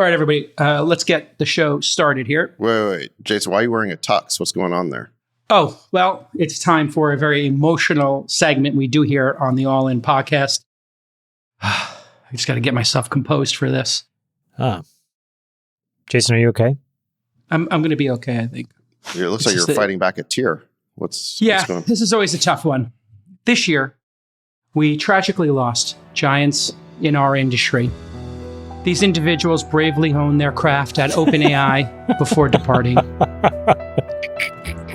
All right, everybody, let's get the show started here. Wait. Jason, why are you wearing a tux? What's going on there? Oh, well, it's time for a very emotional segment we do here on the All In podcast. I just got to get myself composed for this. Jason, are you okay? I'm going to be okay, I think. It looks like you're fighting back a tear. What's going on? This is always a tough one. This year, we tragically lost giants in our industry. These individuals bravely honed their craft at OpenAI before departing.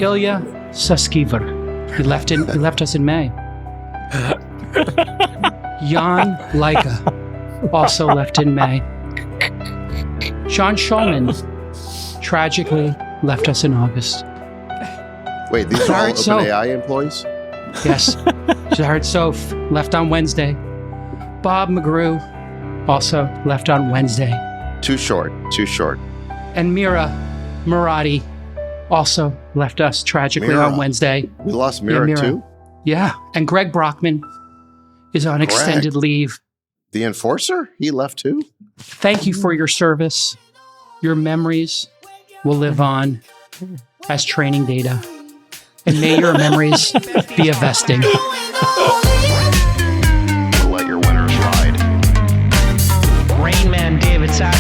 Ilya Sutskever, he left us in May. Jan Laika also left in May. Sean Schulman tragically left us in August. Wait, these are all OpenAI employees? Yes. Jared Soph left on Wednesday. Bob McGrew also left on Wednesday. Too short. And Mira Murati also left us tragically on Wednesday. We lost Mira too? Yeah. And Greg Brockman is on extended leave. The enforcer? He left too? Thank you for your service. Your memories will live on as training data. And may your memories be a vesting. Let your winners ride. Rain Man David Sack.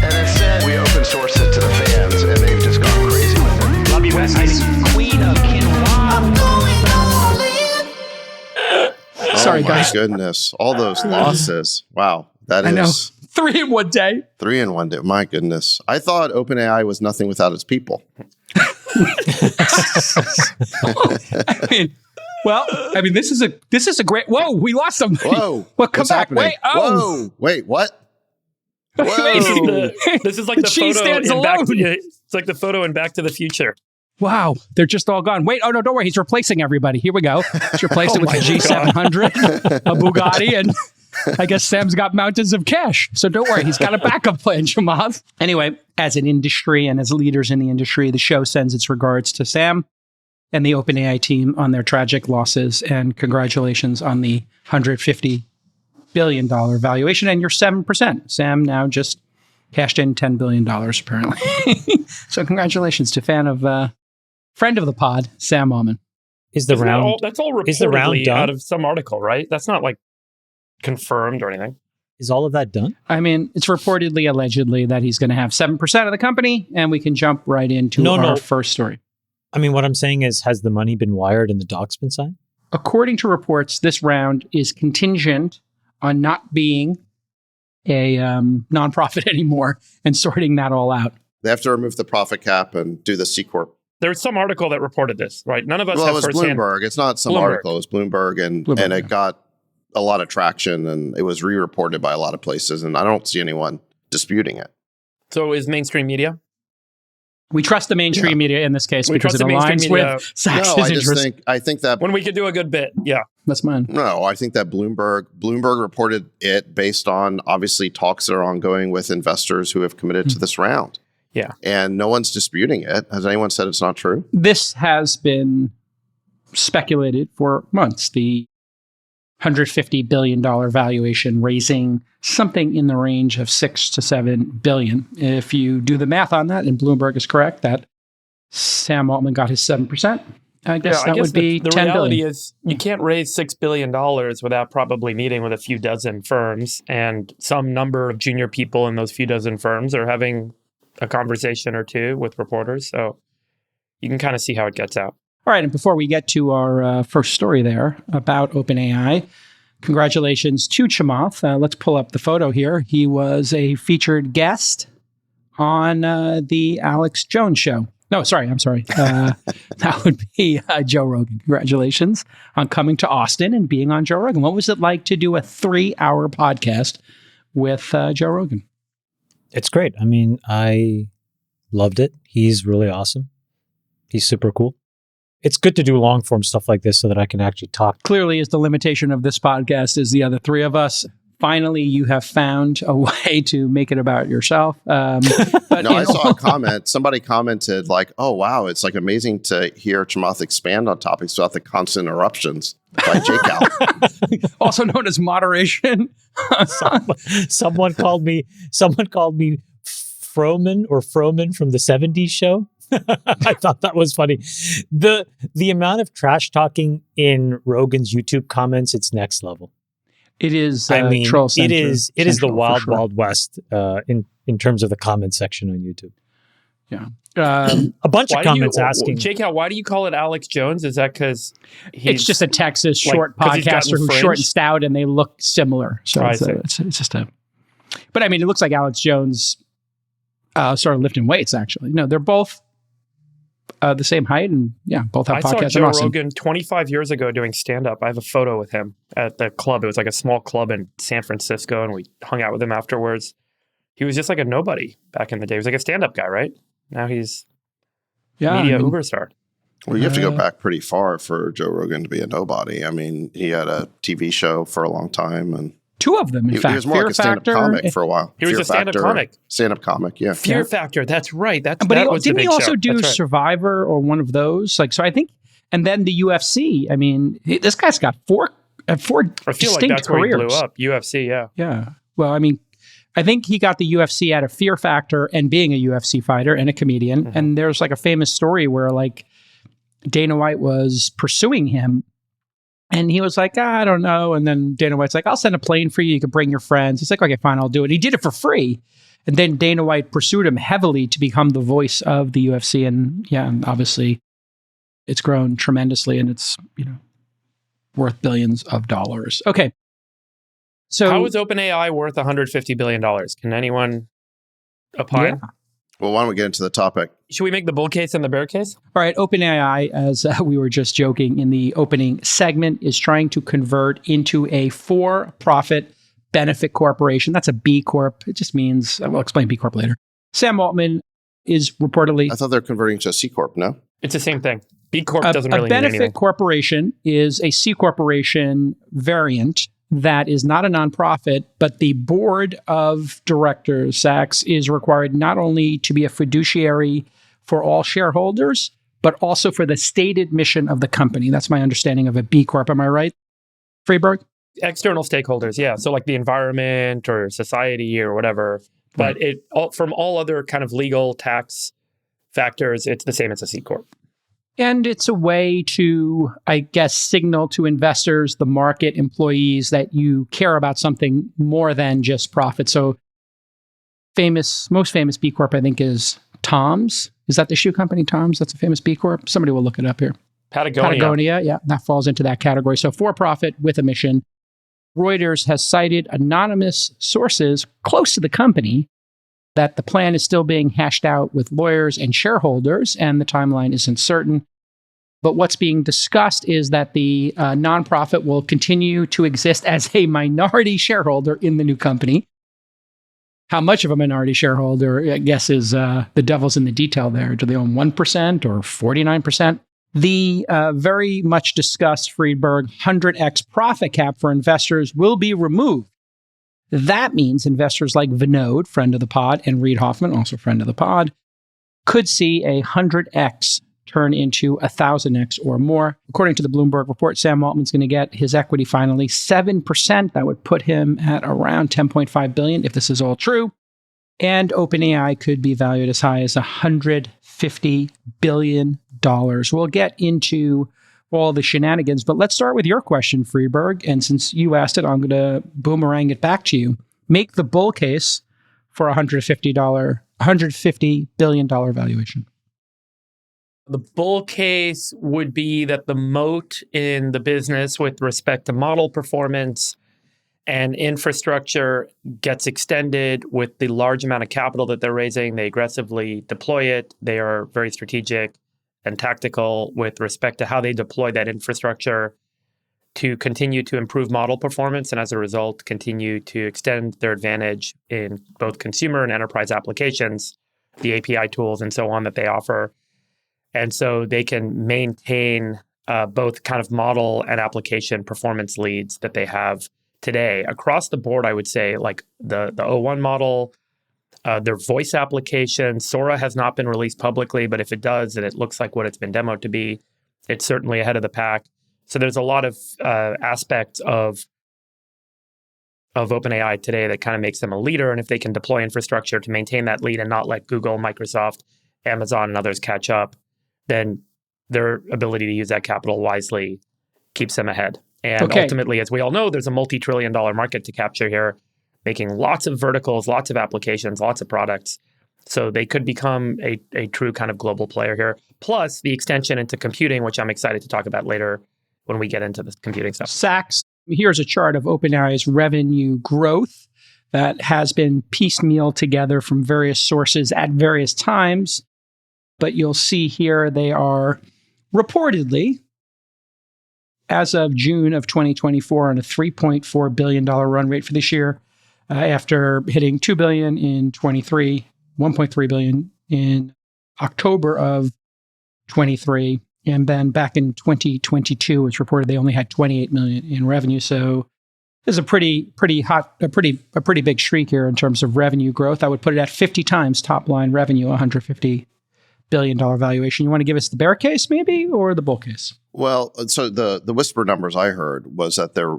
And instead, we open source it to the fans, and they've just gone crazy with it. Love you, Besties. Queen of Quinoa. Sorry, guys. Oh, my goodness. All those losses. Wow. That is... I know. 3 in one day. 3 in one day. My goodness. I thought OpenAI was nothing without its people. This is a great. Whoa, we lost somebody. Whoa. Well, come What's back. happening? Wait. Oh. Whoa. Wait, what? Whoa. This is like the She photo stands in Back alone. it's like the photo in Back to the Future. Wow, they're just all gone. Wait, oh no, don't worry. He's replacing everybody. Here we go. He's replacing with the G700, a Bugatti, and I guess Sam's got mountains of cash. So don't worry, he's got a backup plan, Chamath. Anyway, as an industry and as leaders in the industry, the show sends its regards to Sam and the OpenAI team on their tragic losses, and congratulations on the $150 billion valuation and your 7%. Sam now just cashed in $10 billion, apparently. So congratulations to friend of the pod, Sam Allman. That's all reportedly out of some article, right? That's not like confirmed or anything. Is all of that done? I mean, it's reportedly, allegedly, that he's going to have 7% of the company, and we can jump right into our first story. I mean, what I'm saying is, has the money been wired and the docs been signed? According to reports, this round is contingent on not being a nonprofit anymore and sorting that all out. They have to remove the profit cap and do the C Corp. There was some article that reported this, right? None of us have Well, it was firsthand. Bloomberg. It's not some article. It was Bloomberg, and it got a lot of traction, and it was re-reported by a lot of places, and I don't see anyone disputing it. So is mainstream media? We trust the mainstream media in this case because it aligns with Sachs's interest. I think that when we could do a good bit, yeah. That's mine. No, I think that Bloomberg reported it based on obviously talks that are ongoing with investors who have committed to this round. Yeah. And no one's disputing it. Has anyone said it's not true? This has been speculated for months. The $150 billion valuation, raising something in the range of $6 to $7 billion. If you do the math on that, and Bloomberg is correct, that Sam Altman got his 7%, I guess would be the $10 reality billion. is you can't raise $6 billion without probably meeting with a few dozen firms, and some number of junior people in those few dozen firms are having a conversation or two with reporters. So you can kind of see how it gets out. All right, and before we get to our first story there about OpenAI, congratulations to Chamath. Let's pull up the photo here. He was a featured guest on the Alex Jones show. No, sorry, I'm sorry. That would be Joe Rogan. Congratulations on coming to Austin and being on Joe Rogan. What was it like to do a 3-hour podcast with Joe Rogan? It's great. I mean, I loved it. He's really awesome. He's super cool. It's good to do long form stuff like this so that I can actually talk. Clearly is the limitation of this podcast is the other 3 of us. finally you have found a way to make it about yourself. But no, I saw a comment. Somebody commented like, "Oh wow, it's like amazing to hear Chamath expand on topics without the constant interruptions." By JCal, also known as moderation. Someone called me Froman from the 70s show. I thought that was funny. The amount of trash talking in Rogan's YouTube comments, it's next level. It is. Troll center, it is the wild, sure. wild west in terms of the comment section on YouTube. Yeah. A bunch of comments asking. JCal, why do you call it Alex Jones? Is that because it's just a Texas short podcaster who's short and stout, and they look similar. So it's just a. But I mean, it looks like Alex Jones started lifting weights. Actually, no, they're both the same height, and both have podcasts. I saw Joe Rogan 25 years ago doing stand-up. I have a photo with him at the club. It was like a small club in San Francisco, and we hung out with him afterwards. He was just like a nobody back in the day. He was like a stand-up guy, right? Now he's media uber star. Well, you have to go back pretty far for Joe Rogan to be a nobody. I mean, he had a TV show for a long time, and two of them, in fact. He was more like a stand-up comic for a while. He was a stand-up comic. Stand-up comic, yeah. Fear Factor, that's right. But didn't he also do Survivor or one of those? Like, so I think, and then the UFC. I mean, this guy's got four I feel distinct like that's careers. where he blew up. UFC, yeah. Yeah. Well, I mean, I think he got the UFC out of Fear Factor and being a UFC fighter and a comedian. Mm-hmm. And there's like a famous story where like Dana White was pursuing him. And he was like, I don't know. And then Dana White's like, I'll send a plane for you. You can bring your friends. He's like, okay, fine, I'll do it. He did it for free. And then Dana White pursued him heavily to become the voice of the UFC. And and obviously it's grown tremendously and it's, worth billions of dollars. Okay. So how is OpenAI worth $150 billion? Can anyone opine? Yeah. Well, why don't we get into the topic? Should we make the bull case and the bear case? All right. OpenAI, as we were just joking in the opening segment, is trying to convert into a for-profit benefit corporation. That's a B Corp. It just means, we'll explain B Corp later. Sam Altman is reportedly... I thought they're converting to a C Corp, no? It's the same thing. B Corp doesn't really mean anything. A benefit corporation is a C Corporation variant that is not a nonprofit, but the board of directors, SACs, is required not only to be a fiduciary for all shareholders, but also for the stated mission of the company. That's my understanding of a B Corp. Am I right, Friedberg? External stakeholders, yeah. So like the environment or society or whatever. But from all other kind of legal tax factors, it's the same as a C Corp. And it's a way to, I guess, signal to investors, the market, employees, that you care about something more than just profit. So most famous B Corp, I think, is Tom's. Is that the shoe company, Tom's? That's a famous B Corp. Somebody will look it up here. Patagonia, yeah, that falls into that category. So for-profit with a mission. Reuters has cited anonymous sources close to the company that the plan is still being hashed out with lawyers and shareholders, and the timeline isn't certain. But what's being discussed is that the nonprofit will continue to exist as a minority shareholder in the new company. How much of a minority shareholder, I guess, is the devil's in the detail there. Do they own 1% or 49%? The very much discussed Friedberg 100x profit cap for investors will be removed. That means investors like Vinod, friend of the pod, and Reid Hoffman, also friend of the pod, could see a 100x turn into 1,000x or more. According to the Bloomberg report, Sam Altman's going to get his equity finally 7%. That would put him at around $10.5 billion if this is all true. And OpenAI could be valued as high as $150 billion. We'll get into all the shenanigans, but let's start with your question, Friedberg. And since you asked it, I'm going to boomerang it back to you. Make the bull case for $150 billion valuation. The bull case would be that the moat in the business with respect to model performance and infrastructure gets extended with the large amount of capital that they're raising. They aggressively deploy it. They are very strategic and tactical with respect to how they deploy that infrastructure to continue to improve model performance and as a result, continue to extend their advantage in both consumer and enterprise applications, the API tools and so on that they offer. And so they can maintain both kind of model and application performance leads that they have today across the board. I would say like the O1 model, their voice application, Sora has not been released publicly, but if it does, and it looks like what it's been demoed to be, it's certainly ahead of the pack. So there's a lot of aspects of OpenAI today that kind of makes them a leader. And if they can deploy infrastructure to maintain that lead and not let Google, Microsoft, Amazon, and others catch up, then their ability to use that capital wisely keeps them ahead. And ultimately, as we all know, there's a multi-trillion-dollar market to capture here, making lots of verticals, lots of applications, lots of products. So they could become a true kind of global player here. Plus the extension into computing, which I'm excited to talk about later when we get into the computing stuff. Sachs, here's a chart of OpenAI's revenue growth that has been piecemeal together from various sources at various times. But you'll see here they are reportedly, as of June of 2024, on a $3.4 billion run rate for this year, after hitting $2 billion in 23, $1.3 billion in October of 23. And then back in 2022, it's reported they only had 28 million in revenue. So this is a pretty big streak here in terms of revenue growth. I would put it at 50 times top line revenue, $150 billion valuation. You want to give us the bear case maybe, or the bull case? Well, so the whisper numbers I heard was that their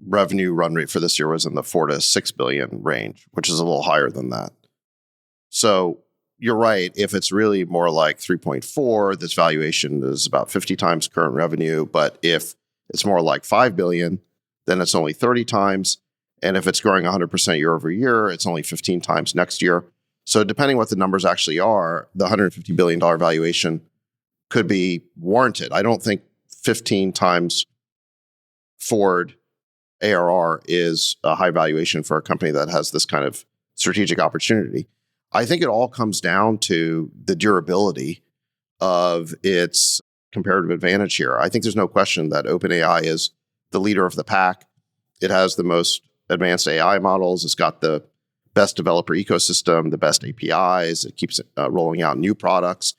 revenue run rate for this year was in the 4 to 6 billion range, which is a little higher than that. So you're right. If it's really more like 3.4, this valuation is about 50 times current revenue. But if it's more like 5 billion, then it's only 30 times. And if it's growing 100% year over year, it's only 15 times next year. So depending what the numbers actually are, the $150 billion valuation could be warranted. I don't think 15 times forward ARR is a high valuation for a company that has this kind of strategic opportunity. I think it all comes down to the durability of its comparative advantage here. I think there's no question that OpenAI is the leader of the pack. It has the most advanced AI models. It's got the best developer ecosystem, the best APIs. It keeps rolling out new products.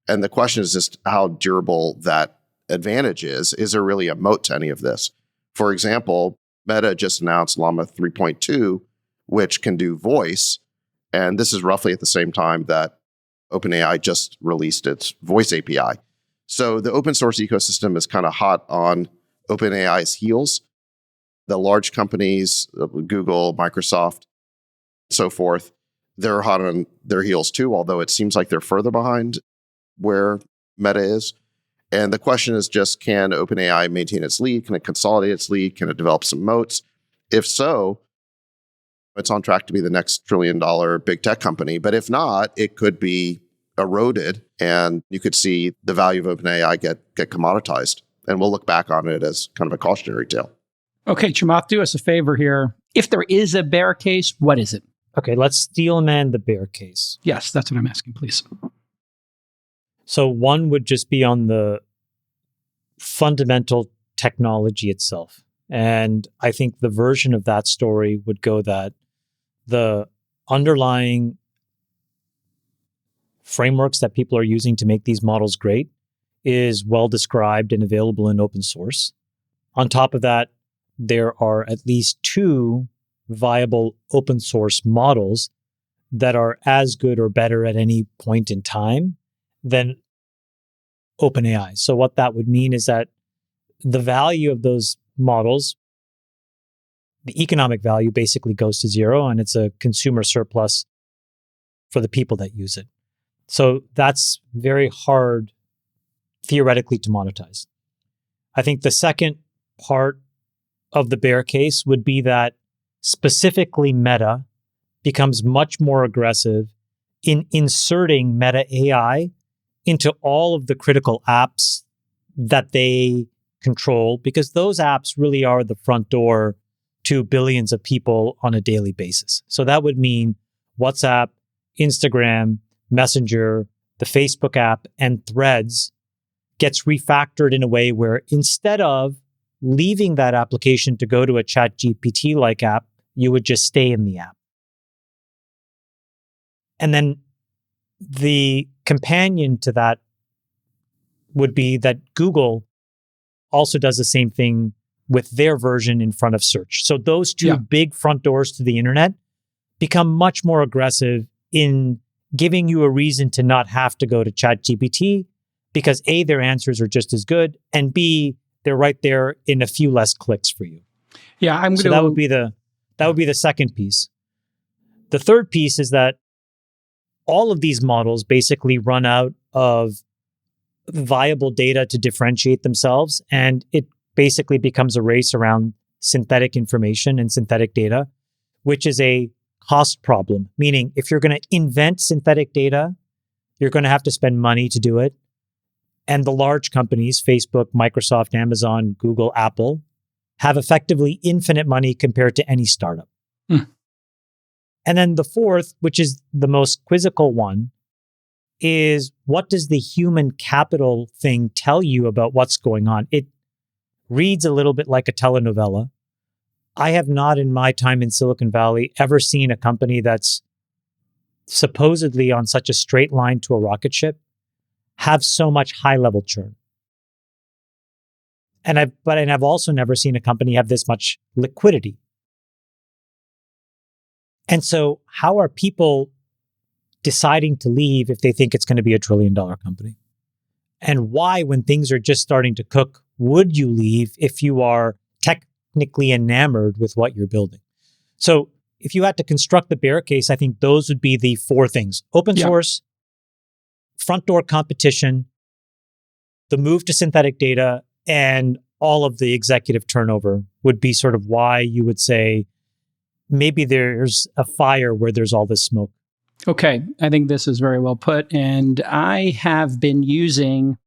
And the question is just how durable that advantage is. Is there really a moat to any of this? For example, Meta just announced Llama 3.2, which can do voice. And this is roughly at the same time that OpenAI just released its voice API. So the open source ecosystem is kind of hot on OpenAI's heels. The large companies, Google, Microsoft, so forth, they're hot on their heels too, although it seems like they're further behind where Meta is. And the question is just, can OpenAI maintain its lead? Can it consolidate its lead? Can it develop some moats? If so, it's on track to be the next trillion-dollar big tech company. But if not, it could be eroded, and you could see the value of OpenAI get commoditized. And we'll look back on it as kind of a cautionary tale. Okay, Chamath, do us a favor here. If there is a bear case, what is it? Okay, let's steelman the bear case. Yes, that's what I'm asking, please. So one would just be on the fundamental technology itself. And I think the version of that story would go that the underlying frameworks that people are using to make these models great is well described and available in open source. On top of that, there are at least 2 viable open source models that are as good or better at any point in time than OpenAI. So what that would mean is that the value of those models, the economic value basically goes to zero, and it's a consumer surplus for the people that use it. So that's very hard theoretically to monetize. I think the second part of the bear case would be that specifically Meta becomes much more aggressive in inserting Meta AI into all of the critical apps that they control, because those apps really are the front door to billions of people on a daily basis. So that would mean WhatsApp, Instagram, Messenger, the Facebook app, and Threads gets refactored in a way where instead of leaving that application to go to a ChatGPT-like app, you would just stay in the app. And then the companion to that would be that Google also does the same thing with their version in front of search. So those two big front doors to the internet become much more aggressive in giving you a reason to not have to go to ChatGPT because A, their answers are just as good, and B, they're right there in a few less clicks for you. Yeah, So that would be the second piece. The third piece is that all of these models basically run out of viable data to differentiate themselves, and it basically becomes a race around synthetic information and synthetic data, which is a cost problem. Meaning, if you're going to invent synthetic data, you're going to have to spend money to do it. And the large companies, Facebook, Microsoft, Amazon, Google, Apple, have effectively infinite money compared to any startup. And then the fourth, which is the most quizzical one, is what does the human capital thing tell you about what's going on? It reads a little bit like a telenovela. I have not in my time in Silicon Valley ever seen a company that's supposedly on such a straight line to a rocket ship have so much high-level churn. And I've also never seen a company have this much liquidity. And so how are people deciding to leave if they think it's going to be $1 trillion company? And why, when things are just starting to cook, would you leave if you are technically enamored with what you're building? So if you had to construct the bear case, I think those would be the four things: open source, front door competition, the move to synthetic data, and all of the executive turnover would be sort of why you would say maybe there's a fire where there's all this smoke. Okay, I think this is very well put. And I have been using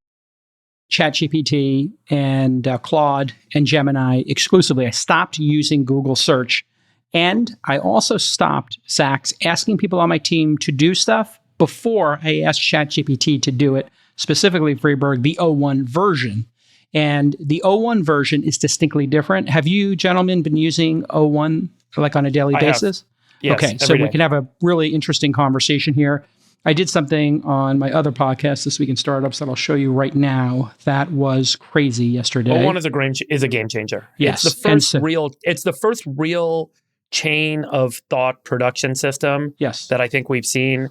ChatGPT and Claude and Gemini exclusively. I stopped using Google Search. And I also stopped, Sachs, asking people on my team to do stuff before I asked ChatGPT to do it, specifically Freeberg, the O1 version. And the O1 version is distinctly different. Have you gentlemen been using O1 like on a daily basis? Yes, okay, so we can have a really interesting conversation here. I did something on my other podcast, This Week in Startups, that I'll show you right now. That was crazy yesterday. O1 is a game changer. Yes. It's the first real chain of thought production system that I think we've seen.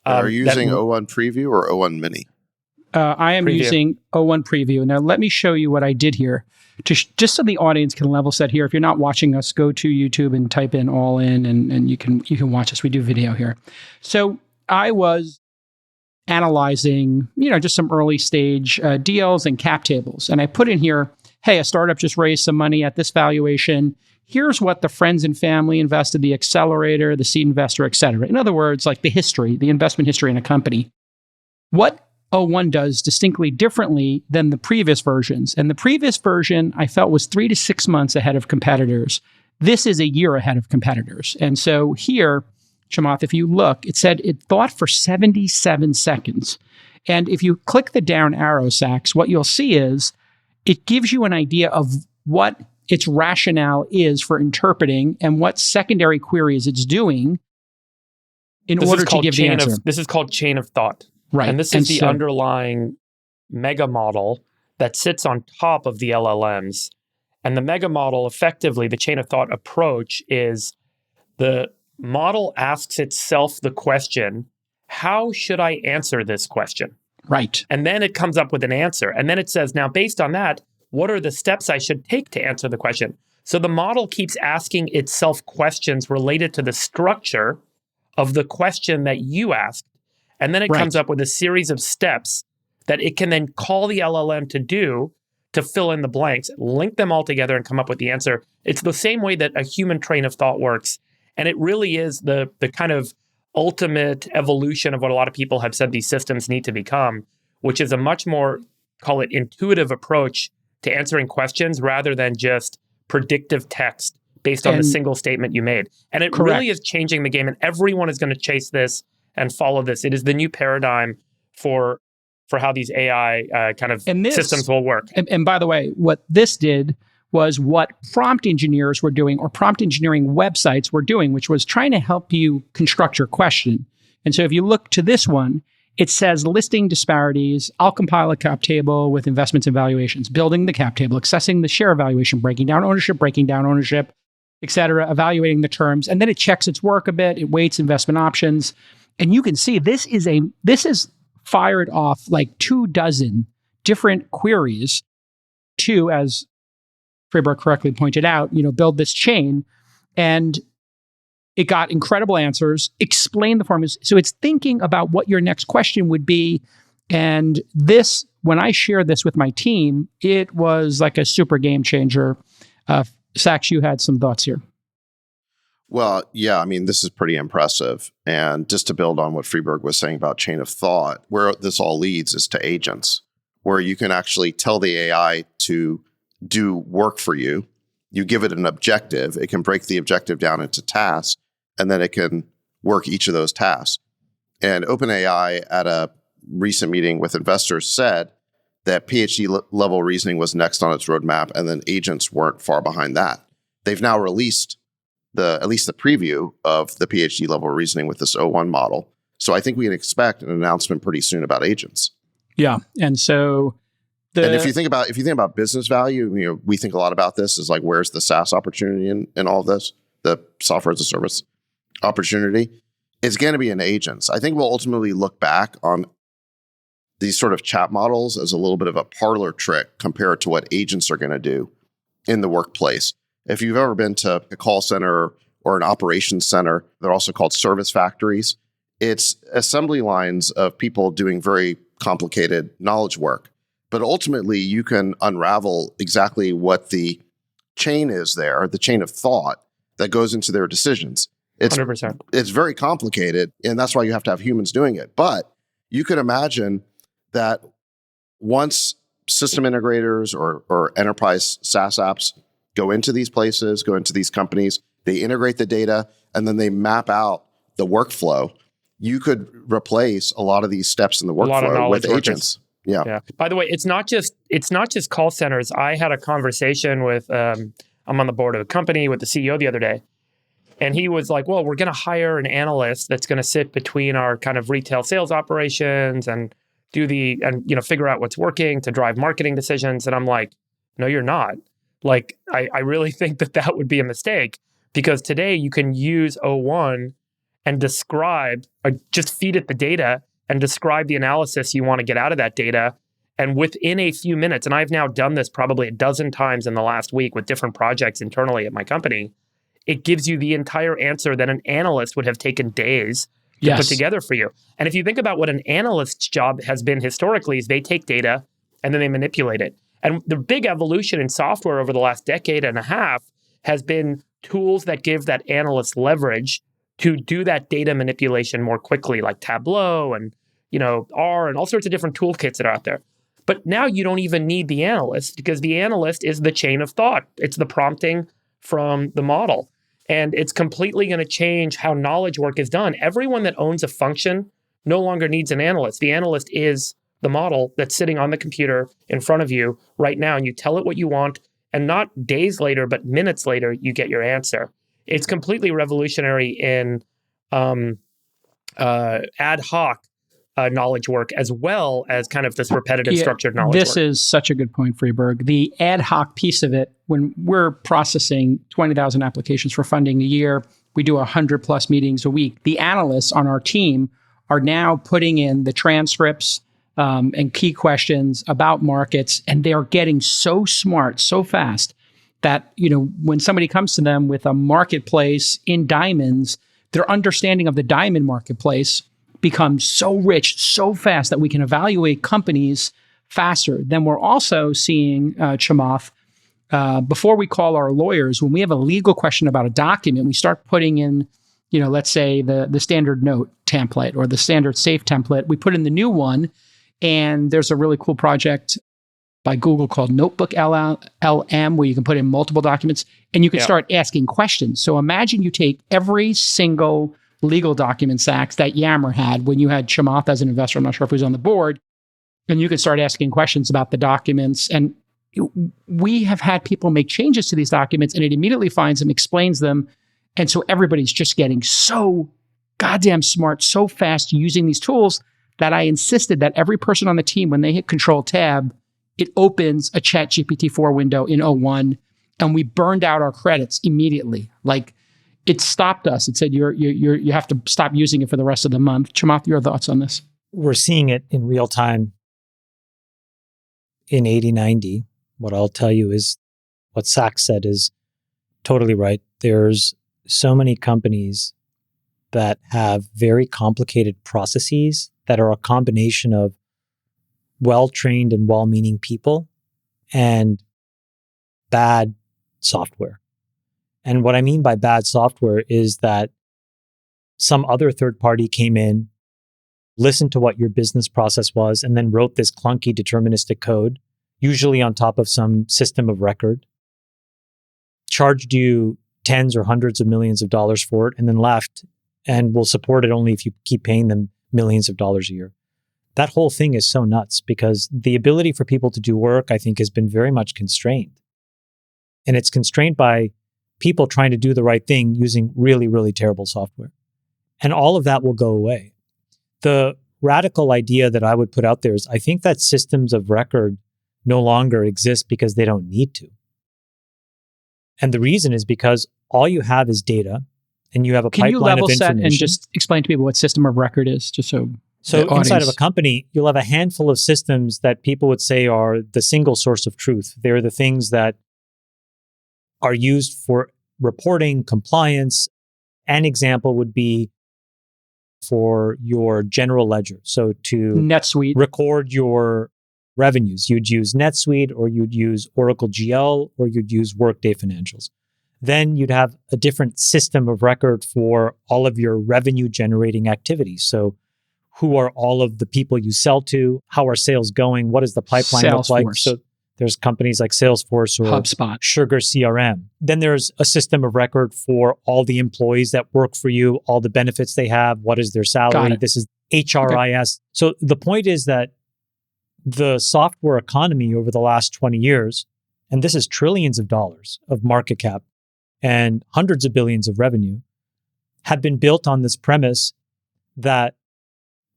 Are you using O1 Preview or O1 Mini? I am using O1 Preview. Now, let me show you what I did here. Just so the audience can level set here. If you're not watching us, go to YouTube and type in all in, and you can watch us. We do video here. So I was analyzing, just some early stage deals and cap tables. And I put in here, hey, a startup just raised some money at this valuation. Here's what the friends and family invested, the accelerator, the seed investor, et cetera. In other words, like the history, the investment history in a company. What O1 does distinctly differently than the previous versions. And the previous version, I felt, was 3 to 6 months ahead of competitors. This is a year ahead of competitors. And so here, Chamath, if you look, it said it thought for 77 seconds. And if you click the down arrow, Sachs, what you'll see is it gives you an idea of what its rationale is for interpreting and what secondary queries it's doing in order to give the answer. This is called chain of thought. Right. And this is the underlying mega model that sits on top of the LLMs. And the mega model, effectively, the chain of thought approach is the model asks itself the question, how should I answer this question? Right. And then it comes up with an answer. And then it says, now, based on that, what are the steps I should take to answer the question? So the model keeps asking itself questions related to the structure of the question that you asked. And then it comes up with a series of steps that it can then call the LLM to do to fill in the blanks, link them all together and come up with the answer. It's the same way that a human train of thought works. And it really is the kind of ultimate evolution of what a lot of people have said these systems need to become, which is a much more, call it, intuitive approach to answering questions rather than just predictive text based on the single statement you made. And it really is changing the game, and everyone is going to chase this and follow this. It is the new paradigm for how these AI systems will work. And by the way, what this did was what prompt engineers were doing, or prompt engineering websites were doing, which was trying to help you construct your question. And so if you look to this one, It says listing disparities. I'll compile a cap table with investments and valuations, building the cap table, accessing the share valuation, breaking down ownership, et cetera, evaluating the terms. And then it checks its work a bit. It weights investment options. And you can see this is fired off like 24 different queries to, as Friedberg correctly pointed out, build this chain. And it got incredible answers, explained the formulas. So it's thinking about what your next question would be. And this, when I shared this with my team, it was like a super game changer. Sachs, you had some thoughts here. Well, yeah, I mean, this is pretty impressive. And just to build on what Friedberg was saying about chain of thought, where this all leads is to agents, where you can actually tell the AI to do work for you. You give it an objective, it can break the objective down into tasks, and then it can work each of those tasks. And OpenAI at a recent meeting with investors said that PhD level reasoning was next on its roadmap, and then agents weren't far behind that. They've now released at least the preview of the PhD level reasoning with this O1 model. So I think we can expect an announcement pretty soon about agents. Yeah. And so and if you think about business value, we think a lot about this is like, where's the SaaS opportunity in all of this, the software as a service opportunity? It's going to be in agents. I think we'll ultimately look back on these sort of chat models as a little bit of a parlor trick compared to what agents are going to do in the workplace. If you've ever been to a call center or an operations center, they're also called service factories. It's assembly lines of people doing very complicated knowledge work. But ultimately, you can unravel exactly what the chain is there, the chain of thought that goes into their decisions. It's 100%. It's very complicated, and that's why you have to have humans doing it. But you could imagine that once system integrators or enterprise SaaS apps go into these places, go into these companies, they integrate the data, and then they map out the workflow, you could replace a lot of these steps in the workflow with agents. Yeah. By the way, it's not just call centers. I had a conversation with I'm on the board of a company with the CEO the other day, and he was like, "Well, we're going to hire an analyst that's going to sit between our kind of retail sales operations and figure out what's working to drive marketing decisions." And I'm like, "No, you're not." Like, I really think that would be a mistake, because today you can use O1 and describe, or just feed it the data and describe the analysis you want to get out of that data. And within a few minutes, and I've now done this probably a dozen times in the last week with different projects internally at my company, it gives you the entire answer that an analyst would have taken days to put together for you. And if you think about what an analyst's job has been historically, is they take data and then they manipulate it. And the big evolution in software over the last decade and a half has been tools that give that analyst leverage to do that data manipulation more quickly, like Tableau and R and all sorts of different toolkits that are out there. But now you don't even need the analyst, because the analyst is the chain of thought. It's the prompting from the model. And it's completely going to change how knowledge work is done. Everyone that owns a function no longer needs an analyst. The analyst is the model that's sitting on the computer in front of you right now, and you tell it what you want, and not days later, but minutes later, you get your answer. It's completely revolutionary in ad hoc knowledge work, as well as kind of this repetitive structured knowledge work. This work. is such a good point, Friedberg. The ad hoc piece of it, when we're processing 20,000 applications for funding a year, we do 100+ meetings a week. The analysts on our team are now putting in the transcripts and key questions about markets, and they are getting so smart so fast that, when somebody comes to them with a marketplace in diamonds, their understanding of the diamond marketplace becomes so rich so fast that we can evaluate companies faster. Then we're also seeing, Chamath, before we call our lawyers, when we have a legal question about a document, we start putting in, let's say the standard note template or the standard safe template. We put in the new one, and there's a really cool project by Google called Notebook LM, where you can put in multiple documents and you can start asking questions. So imagine you take every single legal document, Sachs, that Yammer had when you had Chamath as an investor. I'm not sure if he was on the board. And you can start asking questions about the documents. And we have had people make changes to these documents, and it immediately finds them, explains them. And so everybody's just getting so goddamn smart so fast using these tools that I insisted that every person on the team, when they hit Control Tab, it opens a ChatGPT 4 window in O1, and we burned out our credits immediately. Like, it stopped us. It said, you have to stop using it for the rest of the month. Chamath, your thoughts on this? We're seeing it in real time in 8090. What I'll tell you is what Sachs said is totally right. There's so many companies that have very complicated processes that are a combination of well-trained and well-meaning people and bad software. And what I mean by bad software is that some other third party came in, listened to what your business process was, and then wrote this clunky deterministic code, usually on top of some system of record, charged you tens or hundreds of millions of dollars for it, and then left, and will support it only if you keep paying them millions of dollars a year. That whole thing is so nuts because the ability for people to do work, I think, has been very much constrained. And it's constrained by people trying to do the right thing using really, really terrible software. And all of that will go away. The radical idea that I would put out there is I think that systems of record no longer exist because they don't need to. And the reason is because all you have is data and you have a Can you pipeline level of set information. and just explain to people what system of record is, just so the inside audience- of a company, you'll have a handful of systems that people would say are the single source of truth. They're the things that are used for reporting, compliance. An example would be for your general ledger. So to NetSuite. record your revenues, you'd use NetSuite or you'd use Oracle GL or you'd use Workday Financials. Then you'd have a different system of record for all of your revenue generating activities. So who are all of the people you sell to? How are sales going? What does the pipeline look like? Salesforce. So there's companies like Salesforce or HubSpot. Sugar CRM. Then there's a system of record for all the employees that work for you, all the benefits they have, what is their Got salary. it. This is HRIS. So the point is that the software economy over the last 20 years, and this is trillions of dollars of market cap and hundreds of billions of revenue, have been built on this premise that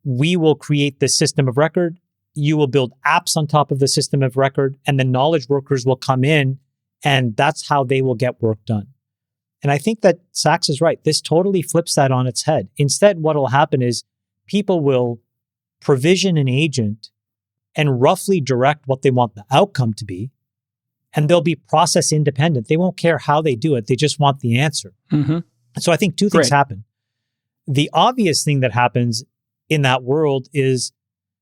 we will create this system of record, you will build apps on top of the system of record, and the knowledge workers will come in, and that's how they will get work done. And I think that Sachs is right. This totally flips that on its head. Instead, what will happen is people will provision an agent and roughly direct what they want the outcome to be, and they'll be process independent. They won't care how they do it. They just want the answer. Mm-hmm. So I think two things Great. happen. The obvious thing that happens in that world is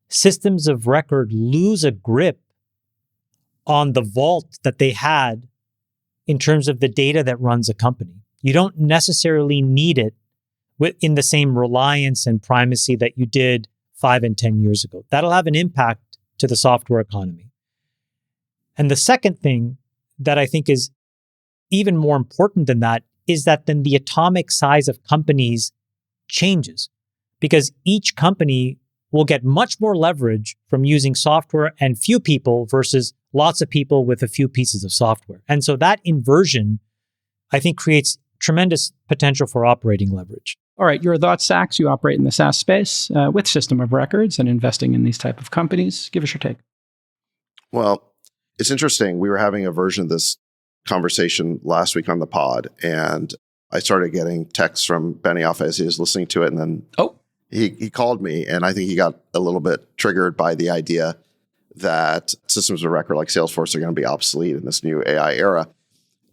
systems of record lose a grip on the vault that they had in terms of the data that runs a company. You don't necessarily need it in the same reliance and primacy that you did 5 and 10 years ago. That'll have an impact to the software economy. And the second thing that I think is even more important than that is that then the atomic size of companies changes because each company will get much more leverage from using software and few people versus lots of people with a few pieces of software. And so that inversion, I think, creates tremendous potential for operating leverage. All right, your thoughts, Sachs. You operate in the SaaS space with system of records and investing in these type of companies. Give us your take. Well, it's interesting. We were having a version of this conversation last week on the pod, and I started getting texts from Benioff as he was listening to it, and then he called me, and I think he got a little bit triggered by the idea that systems of record like Salesforce are going to be obsolete in this new AI era.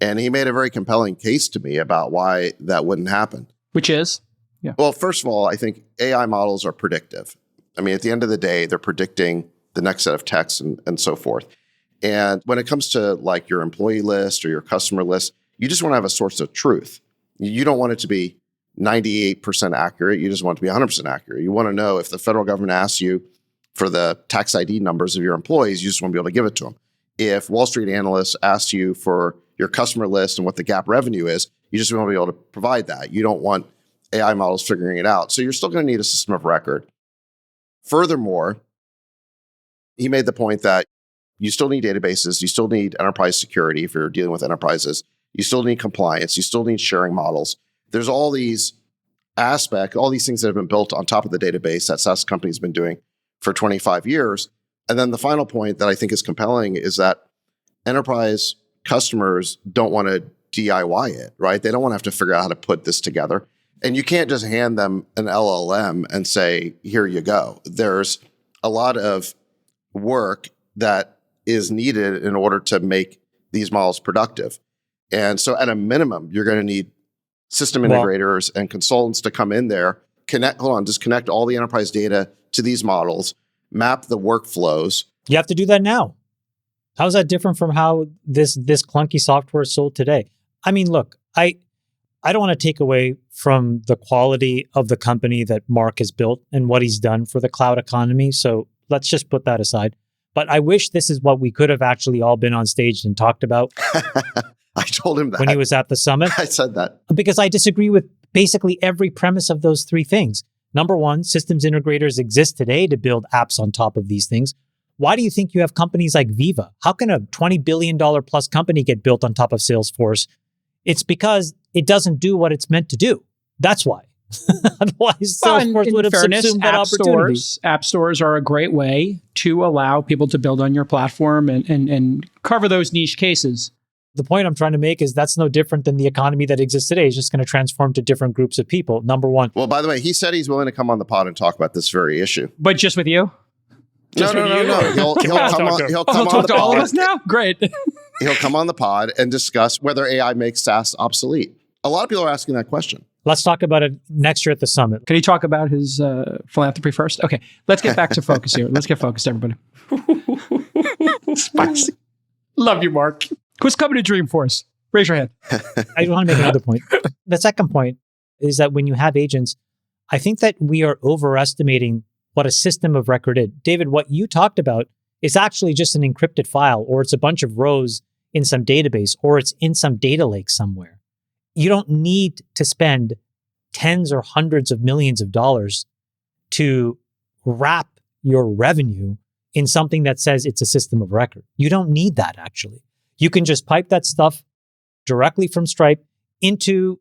And he made a very compelling case to me about why that wouldn't happen. Which is? Yeah. Well, first of all, I think AI models are predictive. I mean, at the end of the day, they're predicting the next set of texts and so forth. And when it comes to like your employee list or your customer list, you just want to have a source of truth. You don't want it to be 98% accurate. You just want it to be 100% accurate. You want to know if the federal government asks you for the tax ID numbers of your employees, you just want to be able to give it to them. If Wall Street analysts ask you for your customer list and what the GAAP revenue is, you just want to be able to provide that. You don't want AI models figuring it out. So you're still going to need a system of record. Furthermore, he made the point that you still need databases, you still need enterprise security if you're dealing with enterprises, you still need compliance, you still need sharing models. There's all these aspect, all these things that have been built on top of the database that SaaS companies have been doing for 25 years. And then the final point that I think is compelling is that enterprise customers don't want to DIY it, right? They don't want to have to figure out how to put this together. And you can't just hand them an LLM and say, here you go. There's a lot of work that is needed in order to make these models productive. And so at a minimum, you're going to need system integrators and consultants to come in there, connect all the enterprise data to these models, map the workflows. You have to do that now. How is that different from how this clunky software is sold today? I mean, look, I don't want to take away from the quality of the company that Mark has built and what he's done for the cloud economy. So let's just put that aside. But I wish this is what we could have actually all been on stage and talked about. I told him that. When he was at the summit. I said that. Because I disagree with basically every premise of those three things. Number one, systems integrators exist today to build apps on top of these things. Why do you think you have companies like Viva? How can a $20 billion plus company get built on top of Salesforce? It's because it doesn't do what it's meant to do. That's why. Otherwise, Salesforce would have subsumed that opportunity. App stores are a great way to allow people to build on your platform and cover those niche cases. The point I'm trying to make is that's no different than the economy that exists today. It's just going to transform to different groups of people. Number one. Well, by the way, he said he's willing to come on the pod and talk about this very issue. But just with you? No. He'll come talk to all of us now? Great. He'll come on the pod and discuss whether AI makes SaaS obsolete. A lot of people are asking that question. Let's talk about it next year at the summit. Can he talk about his philanthropy first? Okay, let's get back to focus here. Let's get focused, everybody. Spicy. Love you, Mark. Who's coming to Dreamforce? Raise your hand. I want to make another point. The second point is that when you have agents, I think that we are overestimating what a system of record is. David, what you talked about is actually just an encrypted file, or it's a bunch of rows in some database, or it's in some data lake somewhere. You don't need to spend tens or hundreds of millions of dollars to wrap your revenue in something that says it's a system of record. You don't need that, actually. You can just pipe that stuff directly from Stripe into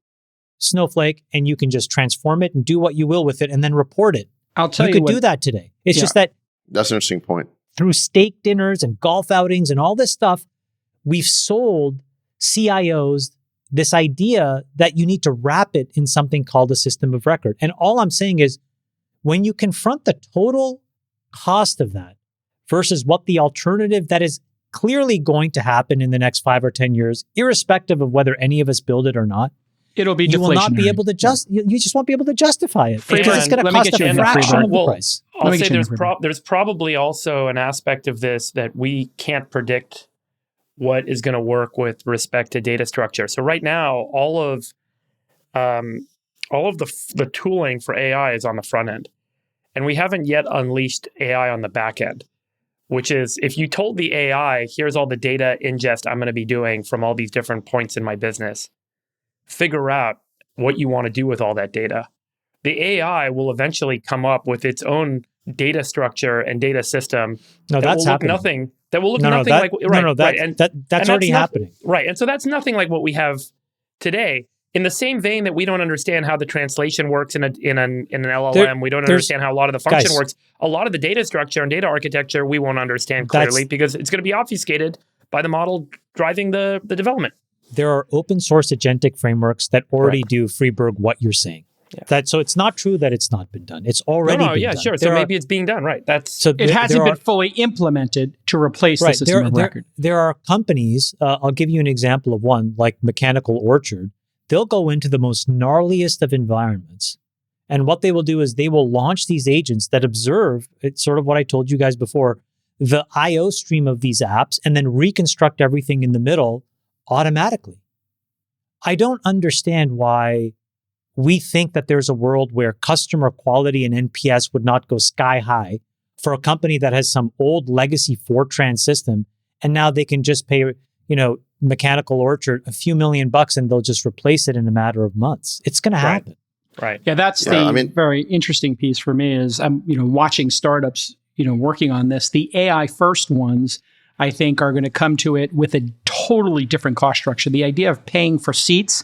Snowflake, and you can just transform it and do what you will with it and then report it. I'll tell you could do that today. It's just that that's an interesting point. Through steak dinners and golf outings and all this stuff, we've sold CIOs this idea that you need to wrap it in something called a system of record. And all I'm saying is, when you confront the total cost of that versus what the alternative that is clearly going to happen in the next 5 or 10 years, irrespective of whether any of us build it or not, it'll be you will not be able to you just won't be able to justify it. It's going to cost a fraction of the price. I'll say there's probably also an aspect of this that we can't predict what is going to work with respect to data structure. So right now, all of the tooling for AI is on the front end, and we haven't yet unleashed AI on the back end. Which is, if you told the AI, here's all the data ingest I'm going to be doing from all these different points in my business, figure out what you want to do with all that data. The AI will eventually come up with its own data structure and data system. That's happening. That will look nothing like that's already happening. Right, and so that's nothing like what we have today. In the same vein that we don't understand how the translation works in an LLM, we don't understand how a lot of the function works. A lot of the data structure and data architecture we won't understand clearly because it's going to be obfuscated by the model driving the development. There are open source agentic frameworks that already do Freeberg what you're saying. Yeah. So it's not true that it's not been done. It's already been done. Sure. So maybe it's being done, right? It hasn't been fully implemented to replace the system of record. There are companies, I'll give you an example of one, like Mechanical Orchard. They'll go into the most gnarliest of environments. And what they will do is they will launch these agents that observe, it's sort of what I told you guys before, the IO stream of these apps and then reconstruct everything in the middle automatically. I don't understand why we think that there's a world where customer quality and NPS would not go sky high for a company that has some old legacy Fortran system, and now they can just pay, Mechanical Orchard a few $1,000,000 and they'll just replace it in a matter of months. It's going to happen. Right. Yeah, that's the very interesting piece for me is I'm, watching startups, working on this. The AI first ones, I think, are going to come to it with a totally different cost structure. The idea of paying for seats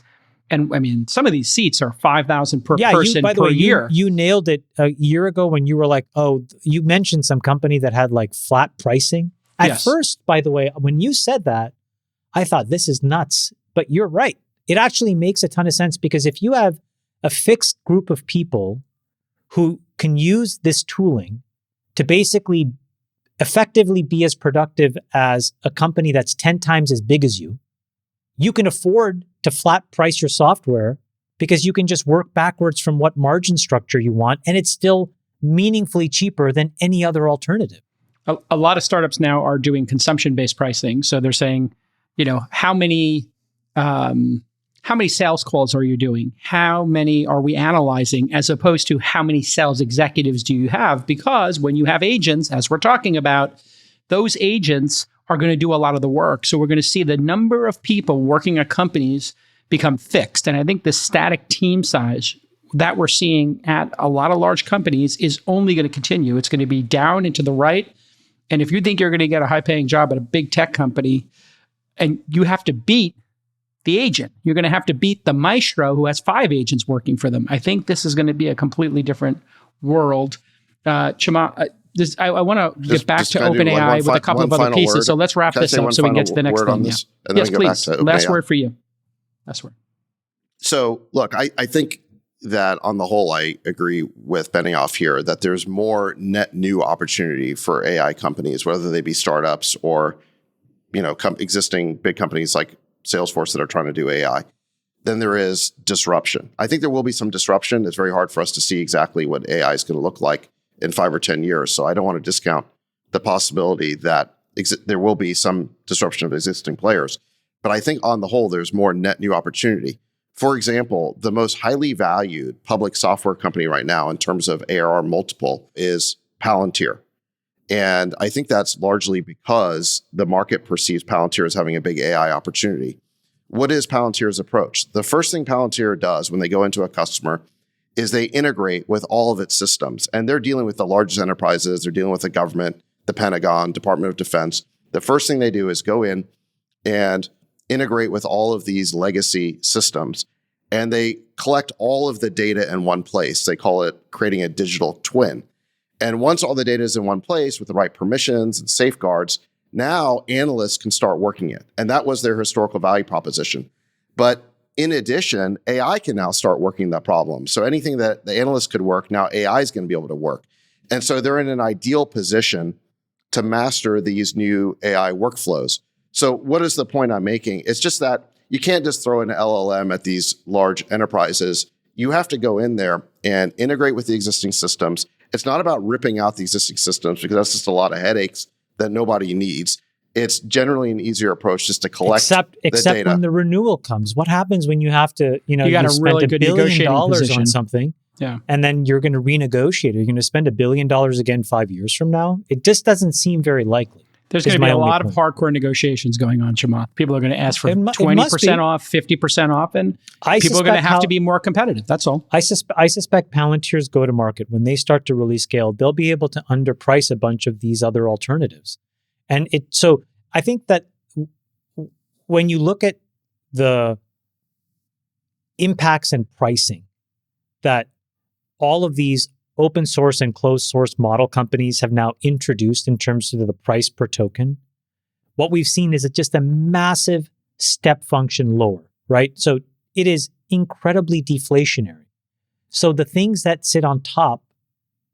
And I mean, some of these seats are 5,000 per person by the per way, year. You nailed it a year ago when you were like, oh, you mentioned some company that had like flat pricing. At first, by the way, when you said that, I thought this is nuts, but you're right. It actually makes a ton of sense because if you have a fixed group of people who can use this tooling to basically effectively be as productive as a company that's 10 times as big as you can afford to flat price your software because you can just work backwards from what margin structure you want, and it's still meaningfully cheaper than any other alternative. A lot of startups now are doing consumption-based pricing. So they're saying, how many sales calls are you doing? How many are we analyzing, as opposed to how many sales executives do you have? Because when you have agents, as we're talking about, those agents are going to do a lot of the work. So we're going to see the number of people working at companies become fixed. And I think the static team size that we're seeing at a lot of large companies is only going to continue. It's going to be down and to the right. And if you think you're going to get a high-paying job at a big tech company and you have to beat the agent, you're going to have to beat the maestro who has 5 agents working for them. I think this is going to be a completely different world. Chamath, I want to get back to OpenAI with a couple of other pieces. So let's wrap this up so we can get to the next thing. Yes, please. Last word for you. Last word. So look, I think that on the whole, I agree with Benioff here that there's more net new opportunity for AI companies, whether they be startups or existing big companies like Salesforce that are trying to do AI, than there is disruption. I think there will be some disruption. It's very hard for us to see exactly what AI is going to look like in 5 or 10 years. So I don't want to discount the possibility that there will be some disruption of existing players. But I think on the whole, there's more net new opportunity. For example, the most highly valued public software company right now in terms of ARR multiple is Palantir. And I think that's largely because the market perceives Palantir as having a big AI opportunity. What is Palantir's approach? The first thing Palantir does when they go into a customer is they integrate with all of its systems. And they're dealing with the largest enterprises. They're dealing with the government, the Pentagon, Department of Defense. The first thing they do is go in and integrate with all of these legacy systems. And they collect all of the data in one place. They call it creating a digital twin. And once all the data is in one place with the right permissions and safeguards, now analysts can start working it. And that was their historical value proposition. But in addition, AI can now start working that problem. So anything that the analysts could work, now AI is going to be able to work. And so they're in an ideal position to master these new AI workflows. So what is the point I'm making? It's just that you can't just throw an LLM at these large enterprises. You have to go in there and integrate with the existing systems. It's not about ripping out the existing systems because that's just a lot of headaches that nobody needs. It's generally an easier approach just to collect the data. Except when the renewal comes. What happens when you have to, you got a really good negotiating position on something, and then you're going to renegotiate? Are you going to spend $1 billion again 5 years from now? It just doesn't seem very likely. There's going to be a lot of hardcore negotiations going on, Chamath. People are going to ask for 20% off, 50% off, and people are going to have to be more competitive. That's all. I suspect Palantir's go-to-market, when they start to really scale, they'll be able to underprice a bunch of these other alternatives. And so I think that when you look at the impacts and pricing that all of these open source and closed source model companies have now introduced in terms of the price per token, what we've seen is just a massive step function lower, right? So it is incredibly deflationary. So the things that sit on top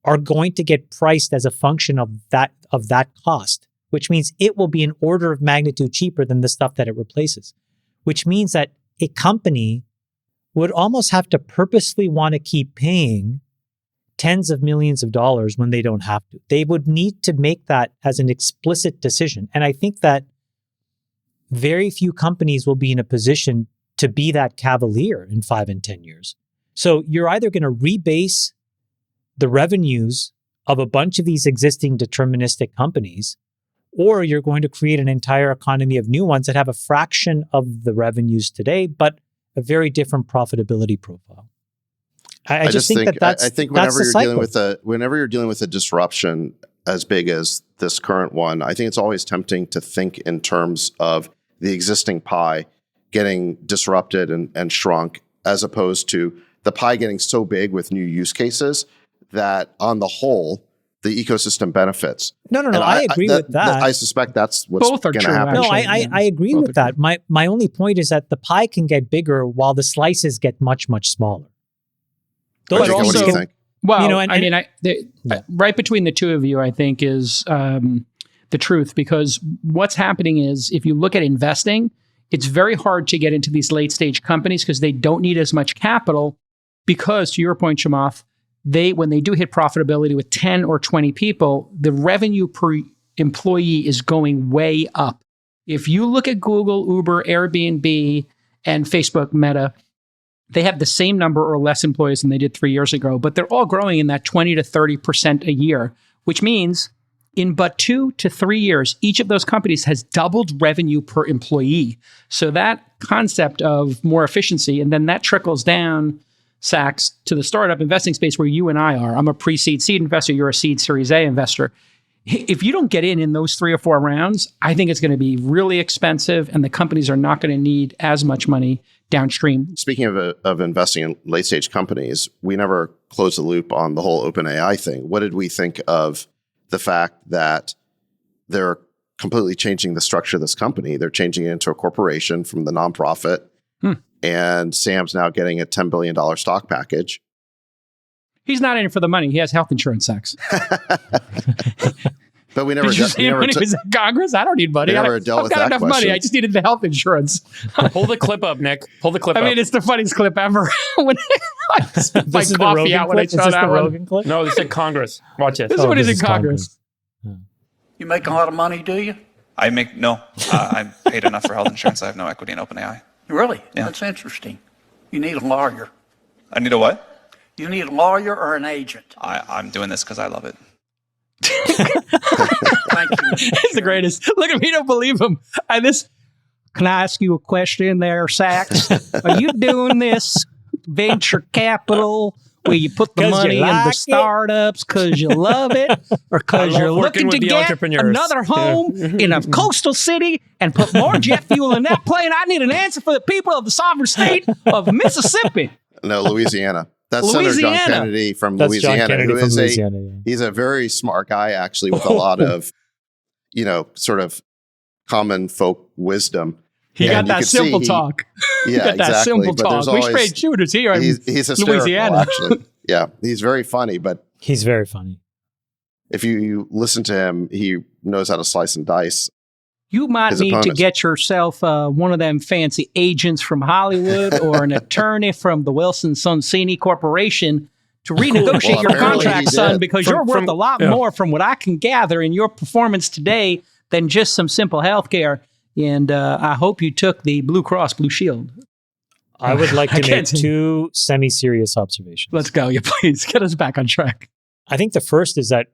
are going to get priced as a function of that cost, which means it will be an order of magnitude cheaper than the stuff that it replaces, which means that a company would almost have to purposely want to keep paying tens of millions of dollars when they don't have to. They would need to make that as an explicit decision. And I think that very few companies will be in a position to be that cavalier in 5 and 10 years. So you're either going to rebase the revenues of a bunch of these existing deterministic companies, or you're going to create an entire economy of new ones that have a fraction of the revenues today, but a very different profitability profile. I just think that's whenever you're dealing with a disruption as big as this current one, I think it's always tempting to think in terms of the existing pie getting disrupted and shrunk, as opposed to the pie getting so big with new use cases that on the whole, the ecosystem benefits. No. And I agree with that. I suspect that's what's Both are going to true, happen. No, actually. I agree Both with are that. My only point is that the pie can get bigger while the slices get much, much smaller. What But do also, you think? well, You know, and- I mean, Yeah. right between the two of you, I think is the truth, because what's happening is if you look at investing, it's very hard to get into these late stage companies because they don't need as much capital because, to your point, Chamath, when they do hit profitability with 10 or 20 people, the revenue per employee is going way up. If you look at Google, Uber, Airbnb, and Facebook, Meta, they have the same number or less employees than they did 3 years ago, but they're all growing in that 20 to 30% a year, which means in but 2 to 3 years, each of those companies has doubled revenue per employee. So that concept of more efficiency, and then that trickles down, Sachs, to the startup investing space where you and I are. I'm a pre-seed seed investor. You're a seed Series A investor. If you don't get in those 3 or 4 rounds, I think it's going to be really expensive, and the companies are not going to need as much money downstream. Speaking of investing in late stage companies, we never closed the loop on the whole OpenAI thing. What did we think of the fact that they're completely changing the structure of this company? They're changing it into a corporation from the nonprofit. And Sam's now getting a $10 billion stock package. He's not in it for the money. He has health insurance, Sachs. But we never Did you see him when he was in Congress? I don't need money. We never dealt I've with got that enough question. money. I just needed the health insurance. Pull the clip up, Nick. Pull the clip I up. mean, it's the funniest clip ever. When I spit my This is the coffee Rogan out when I clip? Is saw this that the one. Rogan clip? No, this is Congress. Watch it. This is when he's in this is Congress. You make a lot of money, do you? I make no. I'm paid enough for health insurance. I have no equity in OpenAI. Really? Yeah. That's interesting. You need a lawyer. I need a what? You need a lawyer or an agent. I'm doing this because I love it. Thank you. He's the greatest. Look at me, don't believe him. Can I ask you a question there, Sachs? Are you doing this venture capital where you put the 'Cause money you in the like it? startups because you love it, or because I you're love working looking to with the get entrepreneurs. another home in a coastal city and put more jet fuel in that plane? I need an answer for the people of the sovereign state of Mississippi. No, Louisiana. That's Senator John Louisiana. Kennedy from That's Louisiana. John Kennedy who from is Louisiana. Yeah. He's a very smart guy, actually, with a lot of, sort of common folk wisdom. He And got you that could see simple he- talk. Yeah, He got that exactly. simple But there's talk. We always, straight shooters here in he's hysterical, Louisiana. actually. Yeah, he's very funny, but He's very funny. if you listen to him, he knows how to slice and dice. You might his need to opponents. get yourself one of them fancy agents from Hollywood or an attorney from the Wilson Sonsini Corporation to renegotiate Well, your apparently contract, he son, did. because you're worth a lot more from what I can gather in your performance today than just some simple health care. And I hope you took the Blue Cross Blue Shield. I would like I to make can't- 2 semi-serious observations. Let's go. Yeah, please get us back on track. I think the first is that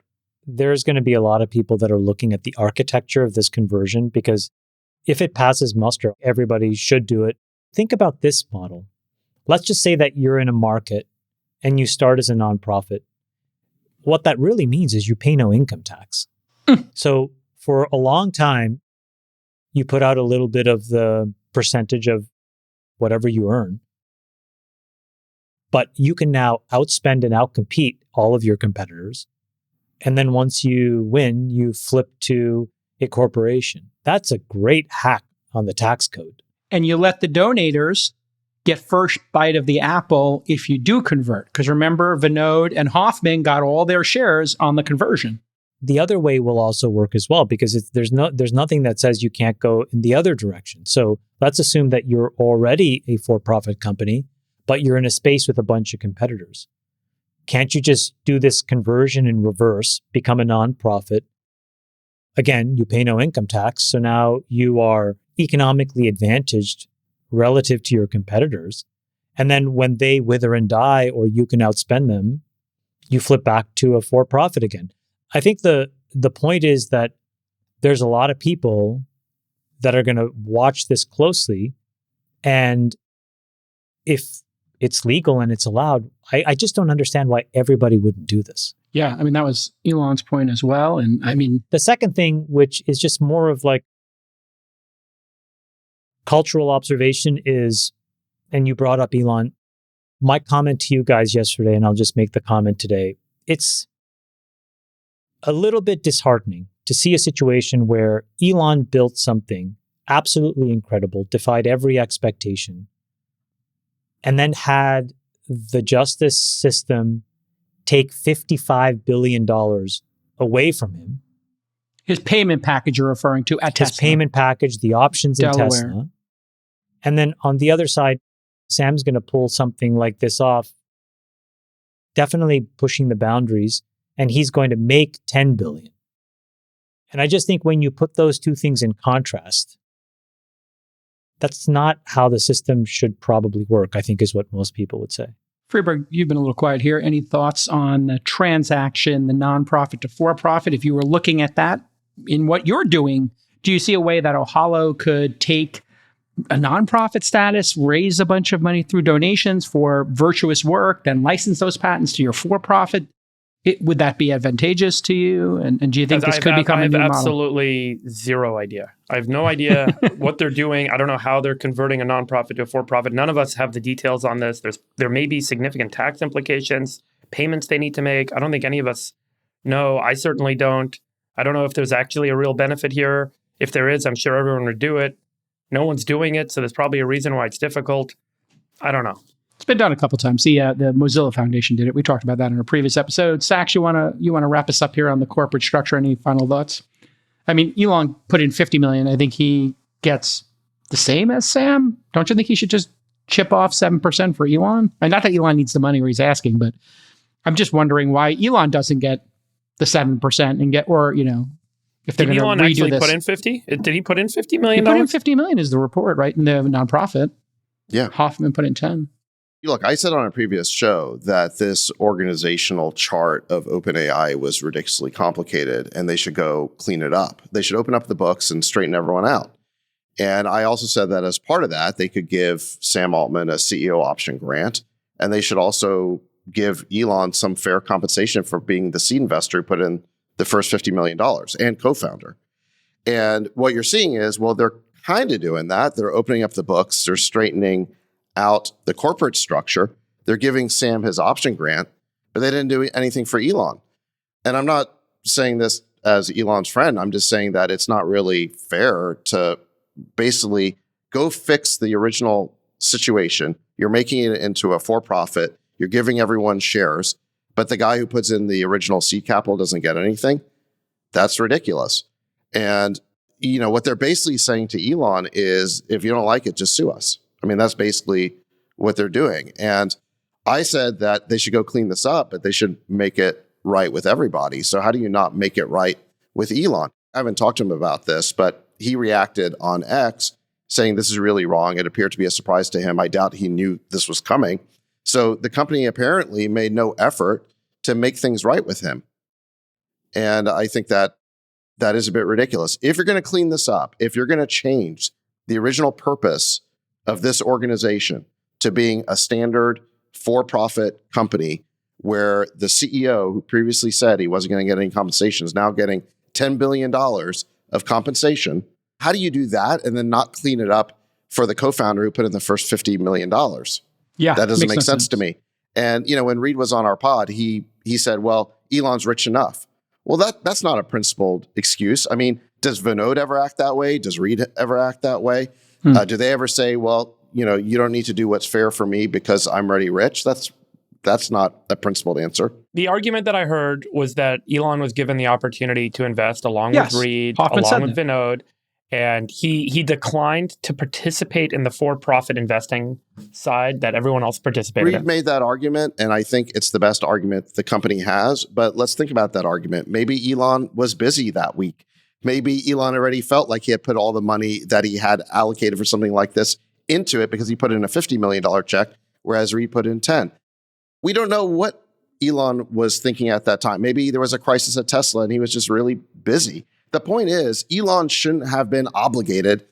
there's going to be a lot of people that are looking at the architecture of this conversion, because if it passes muster, everybody should do it. Think about this model. Let's just say that you're in a market and you start as a nonprofit. What that really means is you pay no income tax. So for a long time, you put out a little bit of the percentage of whatever you earn. But you can now outspend and outcompete all of your competitors. And then once you win, you flip to a corporation. That's a great hack on the tax code. And you let the donators get first bite of the apple if you do convert. Because remember, Vinod and Hoffman got all their shares on the conversion. The other way will also work as well, because there's nothing that says you can't go in the other direction. So let's assume that you're already a for-profit company, but you're in a space with a bunch of competitors. Can't you just do this conversion in reverse, become a nonprofit? Again, you pay no income tax, so now you are economically advantaged relative to your competitors. And then when they wither and die, or you can outspend them, you flip back to a for-profit again. I think the point is that there's a lot of people that are going to watch this closely. And if it's legal and it's allowed, I just don't understand why everybody wouldn't do this. Yeah, I mean, that was Elon's point as well. And I mean, The second thing, which is just more of like cultural observation, is, and you brought up Elon, My comment to you guys yesterday, and I'll just make the comment today, it's a little bit disheartening to see a situation where Elon built something absolutely incredible, defied every expectation, and then had the justice system take $55 billion away from him. His payment package you're referring to at His Tesla. payment package, the options in Delaware. Tesla. And then on the other side, Sam's going to pull something like this off, definitely pushing the boundaries, and he's going to make $10 billion. And I just think when you put those two things in contrast, that's not how the system should probably work, I think is what most people would say. Freeberg, you've been a little quiet here. Any thoughts on the transaction, the nonprofit to for-profit? If you were looking at that in what you're doing, do you see a way that Ohalo could take a nonprofit status, raise a bunch of money through donations for virtuous work, then license those patents to your for-profit? Would that be advantageous to you? And do you think this could become a new model? I have absolutely zero idea. I have no idea what they're doing. I don't know how they're converting a nonprofit to a for-profit. None of us have the details on this. There may be significant tax implications, payments they need to make. I don't think any of us know. I certainly don't. I don't know if there's actually a real benefit here. If there is, I'm sure everyone would do it. No one's doing it, so there's probably a reason why it's difficult. I don't know. It's been done a couple times. The Mozilla Foundation did it. We talked about that in a previous episode. Sachs, you want to wrap us up here on the corporate structure? Any final thoughts? I mean, Elon put in $50 million. I think he gets the same as Sam. Don't you think he should just chip off 7% for Elon? And not that Elon needs the money or he's asking, but I'm just wondering why Elon doesn't get the 7% and get, or, you know, if they're going to redo Elon actually this. put in 50? Did he put in $50 million? He put in $50 million is the report, right? In the nonprofit. Yeah. Hoffman put in 10. Look, I said on a previous show that this organizational chart of OpenAI was ridiculously complicated and they should go clean it up. They should open up the books and straighten everyone out. And I also said that as part of that, they could give Sam Altman a CEO option grant, and they should also give Elon some fair compensation for being the seed investor who put in the first $50 million and co-founder. And what you're seeing is, well, they're kind of doing that. They're opening up the books. They're straightening out the corporate structure. They're giving Sam his option grant, but they didn't do anything for Elon. And I'm not saying this as Elon's friend. I'm just saying that it's not really fair to basically go fix the original situation. You're making it into a for-profit. You're giving everyone shares, but the guy who puts in the original seed capital doesn't get anything. That's ridiculous. And, you know, what they're basically saying to Elon is, if you don't like it, just sue us. I mean, that's basically what they're doing. And I said that they should go clean this up, but they should make it right with everybody. So how do you not make it right with Elon? I haven't talked to him about this, but he reacted on X saying this is really wrong. It appeared to be a surprise to him. I doubt he knew this was coming. So the company apparently made no effort to make things right with him. And I think that is a bit ridiculous. If you're going to clean this up, if you're going to change the original purpose of this organization to being a standard for-profit company where the CEO who previously said he wasn't going to get any compensation is now getting $10 billion of compensation, how do you do that and then not clean it up for the co-founder who put in the first $50 million? Yeah, that doesn't make sense to me. And, you know, when Reed was on our pod, he said, well, Elon's rich enough. Well, that's not a principled excuse. I mean, does Vinod ever act that way? Does Reed ever act that way? Do they ever say, well, you know, you don't need to do what's fair for me because I'm already rich? That's not a principled answer. The argument that I heard was that Elon was given the opportunity to invest along with Reed, Hoffman along with Vinod, and he declined to participate in the for-profit investing side that everyone else participated in. Reed made that argument, and I think it's the best argument the company has. But let's think about that argument. Maybe Elon was busy that week. Maybe Elon already felt like he had put all the money that he had allocated for something like this into it because he put in a $50 million check, whereas Reed put in 10. We don't know what Elon was thinking at that time. Maybe there was a crisis at Tesla and he was just really busy. The point is, Elon shouldn't have been obligated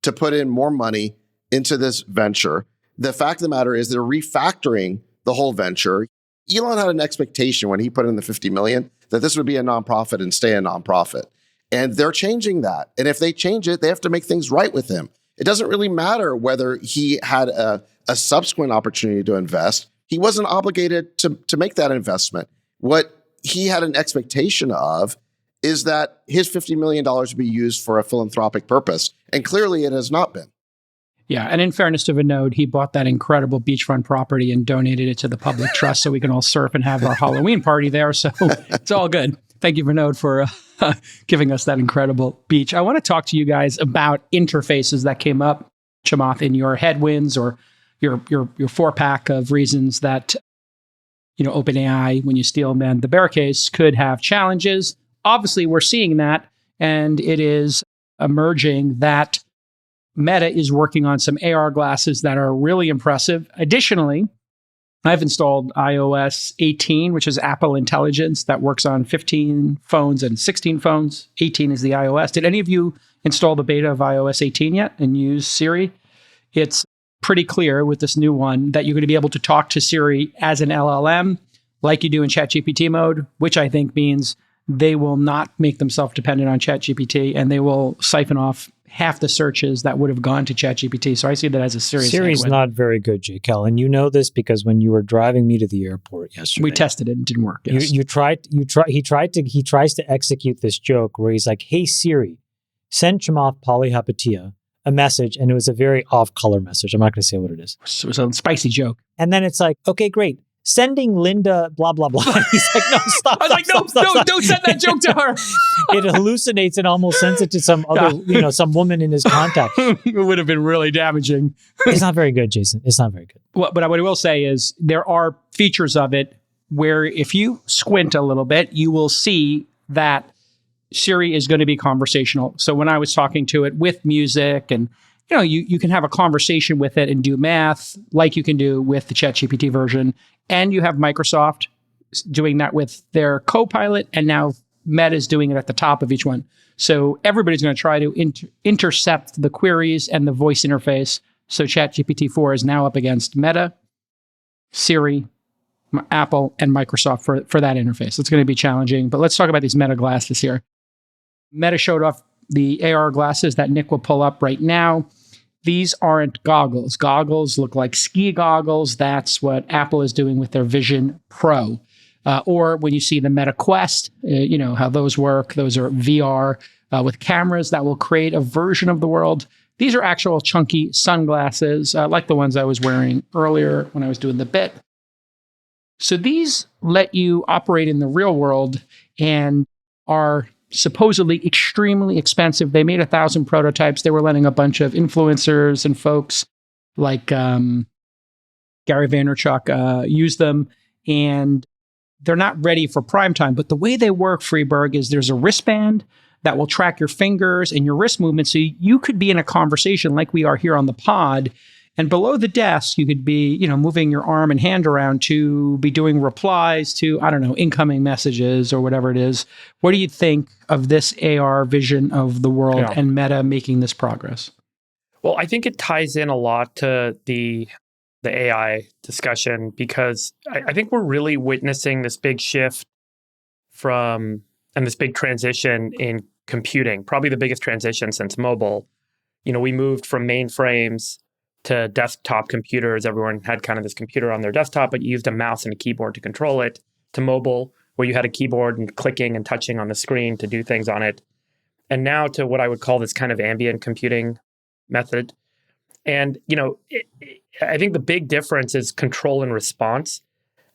to put in more money into this venture. The fact of the matter is they're refactoring the whole venture. Elon had an expectation when he put in the $50 million that this would be a nonprofit and stay a nonprofit. And they're changing that. And if they change it, they have to make things right with him. It doesn't really matter whether he had a subsequent opportunity to invest. He wasn't obligated to make that investment. What he had an expectation of is that his $50 million would be used for a philanthropic purpose. And clearly it has not been. Yeah. And in fairness to Vinod, he bought that incredible beachfront property and donated it to the public trust so we can all surf and have our Halloween party there. So it's all good. Thank you, Vinod, for giving us that incredible beach. I want to talk to you guys about interfaces that came up, Chamath, in your headwinds or your four-pack of reasons that, OpenAI, when you steel man the bear case, could have challenges. Obviously, we're seeing that, and it is emerging that Meta is working on some AR glasses that are really impressive. Additionally, I've installed iOS 18, which is Apple Intelligence that works on 15 phones and 16 phones. 18 is the iOS. Did any of you install the beta of iOS 18 yet and use Siri? It's pretty clear with this new one that you're going to be able to talk to Siri as an LLM like you do in ChatGPT mode, which I think means they will not make themselves dependent on ChatGPT and they will siphon off half the searches that would have gone to ChatGPT. So I see that as a serious Siri's headwind. not very good, JKL, and you know this because when you were driving me to the airport yesterday, We tested it and it didn't work. Yes. he tries to execute this joke where he's like, "Hey Siri, send Chamath Palihapitiya a message," and it was a very off-color message. I'm not going to say what it is. It was a spicy joke. And then it's like, "Okay, great. Sending Linda blah blah blah." He's like, "No, stop." I was like, no, don't send that joke to her. It hallucinates and almost sends it to some other, some woman in his contact. It would have been really damaging. It's not very good, Jason. It's not very good. Well, but what I will say is there are features of it where if you squint a little bit, you will see that Siri is going to be conversational. So when I was talking to it with music and you can have a conversation with it and do math like you can do with the ChatGPT version. And you have Microsoft doing that with their Copilot, and now Meta is doing it at the top of each one. So everybody's going to try to intercept the queries and the voice interface. So ChatGPT 4 is now up against Meta, Siri, Apple, and Microsoft for that interface. It's going to be challenging, but let's talk about these Meta glasses here. Meta showed off the AR glasses that Nick will pull up right now. These aren't goggles. Goggles look like ski goggles. That's what Apple is doing with their Vision Pro. Or when you see the Meta Quest, how those work. Those are VR with cameras that will create a version of the world. These are actual chunky sunglasses, like the ones I was wearing earlier when I was doing the bit. So these let you operate in the real world and are supposedly extremely expensive. They made 1,000 prototypes. They were letting a bunch of influencers and folks like Gary Vaynerchuk use them, and they're not ready for prime time. But the way they work, Freeberg, is there's a wristband that will track your fingers and your wrist movement. So you could be in a conversation like we are here on the pod, and below the desk, you could be, moving your arm and hand around to be doing replies to, incoming messages or whatever it is. What do you think of this AR vision of the world and Meta making this progress? Well, I think it ties in a lot to the AI discussion because I think we're really witnessing this big shift and this big transition in computing, probably the biggest transition since mobile. We moved from mainframes to desktop computers. Everyone had kind of this computer on their desktop, but you used a mouse and a keyboard to control it, to mobile, where you had a keyboard and clicking and touching on the screen to do things on it. And now to what I would call this kind of ambient computing method. And, I think the big difference is control and response.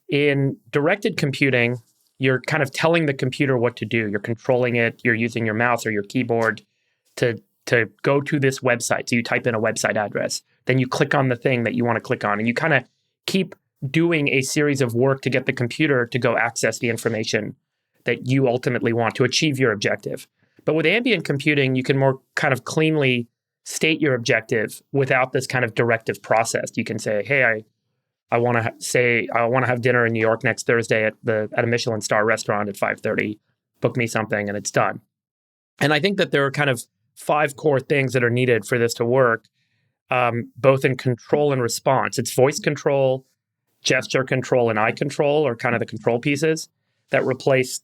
In directed computing, you're kind of telling the computer what to do. You're controlling it. You're using your mouse or your keyboard to go to this website. So you type in a website address. Then you click on the thing that you want to click on. And you kind of keep doing a series of work to get the computer to go access the information that you ultimately want to achieve your objective. But with ambient computing, you can more kind of cleanly state your objective without this kind of directive process. You can say, hey, I want to have dinner in New York next Thursday at a Michelin star restaurant at 5:30. Book me something, and it's done. And I think that there are kind of 5 core things that are needed for this to work, both in control and response. It's voice control, gesture control, and eye control are kind of the control pieces that replace,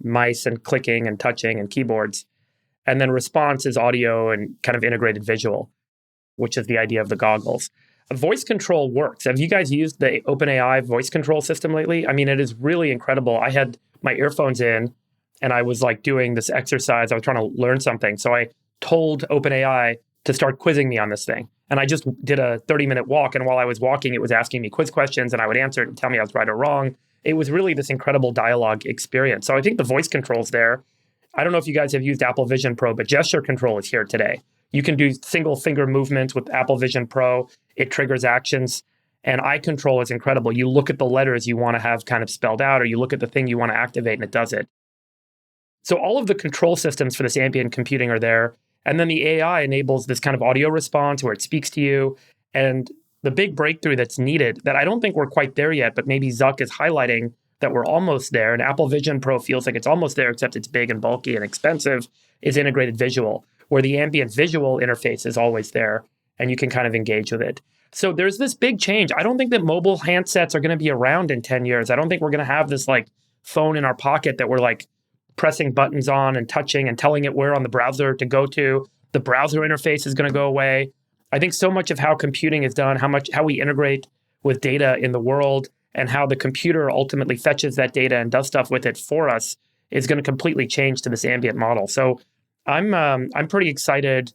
mice and clicking and touching and keyboards. And then response is audio and kind of integrated visual, which is the idea of the goggles. voice control works. Have you guys used the OpenAI voice control system lately? I mean, it is really incredible. I had my earphones in and I was like doing this exercise. I was trying to learn something. So I told OpenAI to start quizzing me on this thing. And I just did a 30-minute walk. And while I was walking, it was asking me quiz questions and I would answer it and tell me I was right or wrong. It was really this incredible dialogue experience. So I think the voice control's there. I don't know if you guys have used Apple Vision Pro, but gesture control is here today. You can do single finger movements with Apple Vision Pro. It triggers actions. And eye control is incredible. You look at the letters you want to have kind of spelled out, or you look at the thing you want to activate and it does it. So all of the control systems for this ambient computing are there. And then the AI enables this kind of audio response where it speaks to you. And the big breakthrough that's needed, that I don't think we're quite there yet, but maybe Zuck is highlighting that we're almost there, and Apple Vision Pro feels like it's almost there, except it's big and bulky and expensive, is integrated visual, where the ambient visual interface is always there, and you can kind of engage with it. So there's this big change. I don't think that mobile handsets are going to be around in 10 years. I don't think we're going to have this like phone in our pocket that we're like pressing buttons on and touching and telling it where on the browser to go to. The browser interface is going to go away. I think so much of how computing is done, how we integrate with data in the world, and how the computer ultimately fetches that data and does stuff with it for us is going to completely change to this ambient model. So I'm pretty excited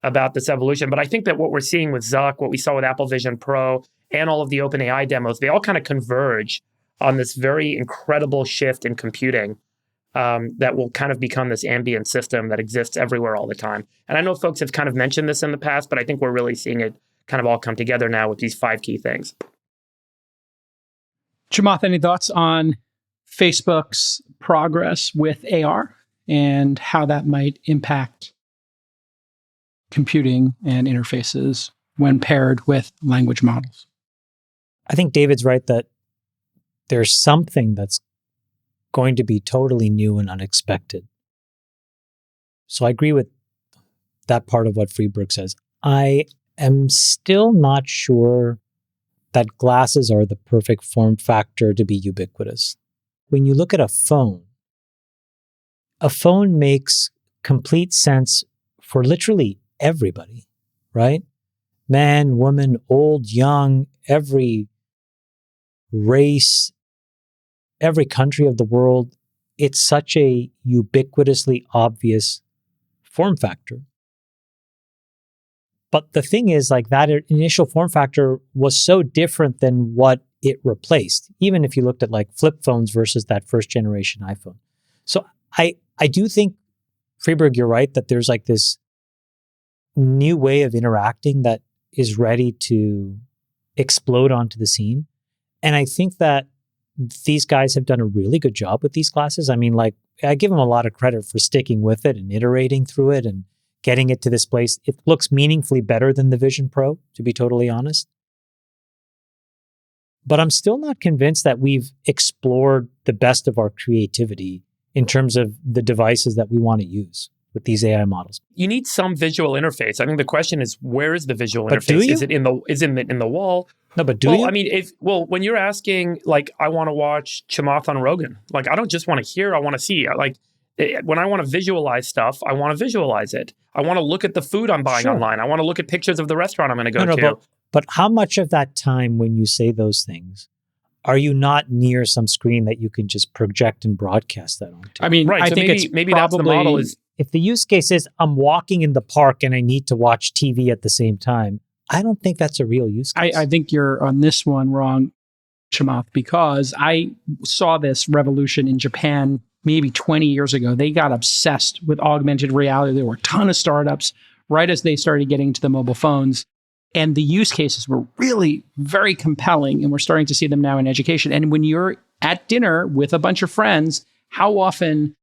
about this evolution. But I think that what we're seeing with Zuck, what we saw with Apple Vision Pro, and all of the OpenAI demos, they all kind of converge on this very incredible shift in computing that will kind of become this ambient system that exists everywhere all the time. And I know folks have kind of mentioned this in the past, but I think we're really seeing it kind of all come together now with these 5 key things. Chamath, any thoughts on Facebook's progress with AR and how that might impact computing and interfaces when paired with language models? I think David's right that there's something that's going to be totally new and unexpected. So I agree with that part of what Freeberg says. I am still not sure that glasses are the perfect form factor to be ubiquitous. When you look at a phone makes complete sense for literally everybody, right? Man, woman, old, young, every race, every country of the world. It's such a ubiquitously obvious form factor. But the thing is, like, that initial form factor was so different than what it replaced, even if you looked at like flip phones versus that first generation iPhone. So I do think, Freeberg, you're right, that there's like this new way of interacting that is ready to explode onto the scene. And I think that these guys have done a really good job with these glasses. I mean, like, I give them a lot of credit for sticking with it and iterating through it and getting it to this place. It looks meaningfully better than the Vision Pro, to be totally honest. But I'm still not convinced that we've explored the best of our creativity in terms of the devices that we want to use with these AI models. You need some visual interface. I think the question is, where is the visual But interface? do you? Is it in the wall? No, but do Well, you? I mean, when you're asking, like, I want to watch Chamath on Rogan, like, I don't just want to hear, I want to see. Like, when I want to visualize stuff, I want to visualize it. I want to look at the food I'm buying Sure. online. I want to look at pictures of the restaurant I'm going to go to. But how much of that time when you say those things, are you not near some screen that you can just project and broadcast that onto? I mean, Right. I So think maybe it's that's the probably, model is, If the use case is I'm walking in the park and I need to watch TV at the same time, I don't think that's a real use case. I think you're on this one wrong, Chamath, because I saw this revolution in Japan maybe 20 years ago. They got obsessed with augmented reality. There were a ton of startups right as they started getting into the mobile phones. And the use cases were really very compelling. And we're starting to see them now in education. And when you're at dinner with a bunch of friends, how often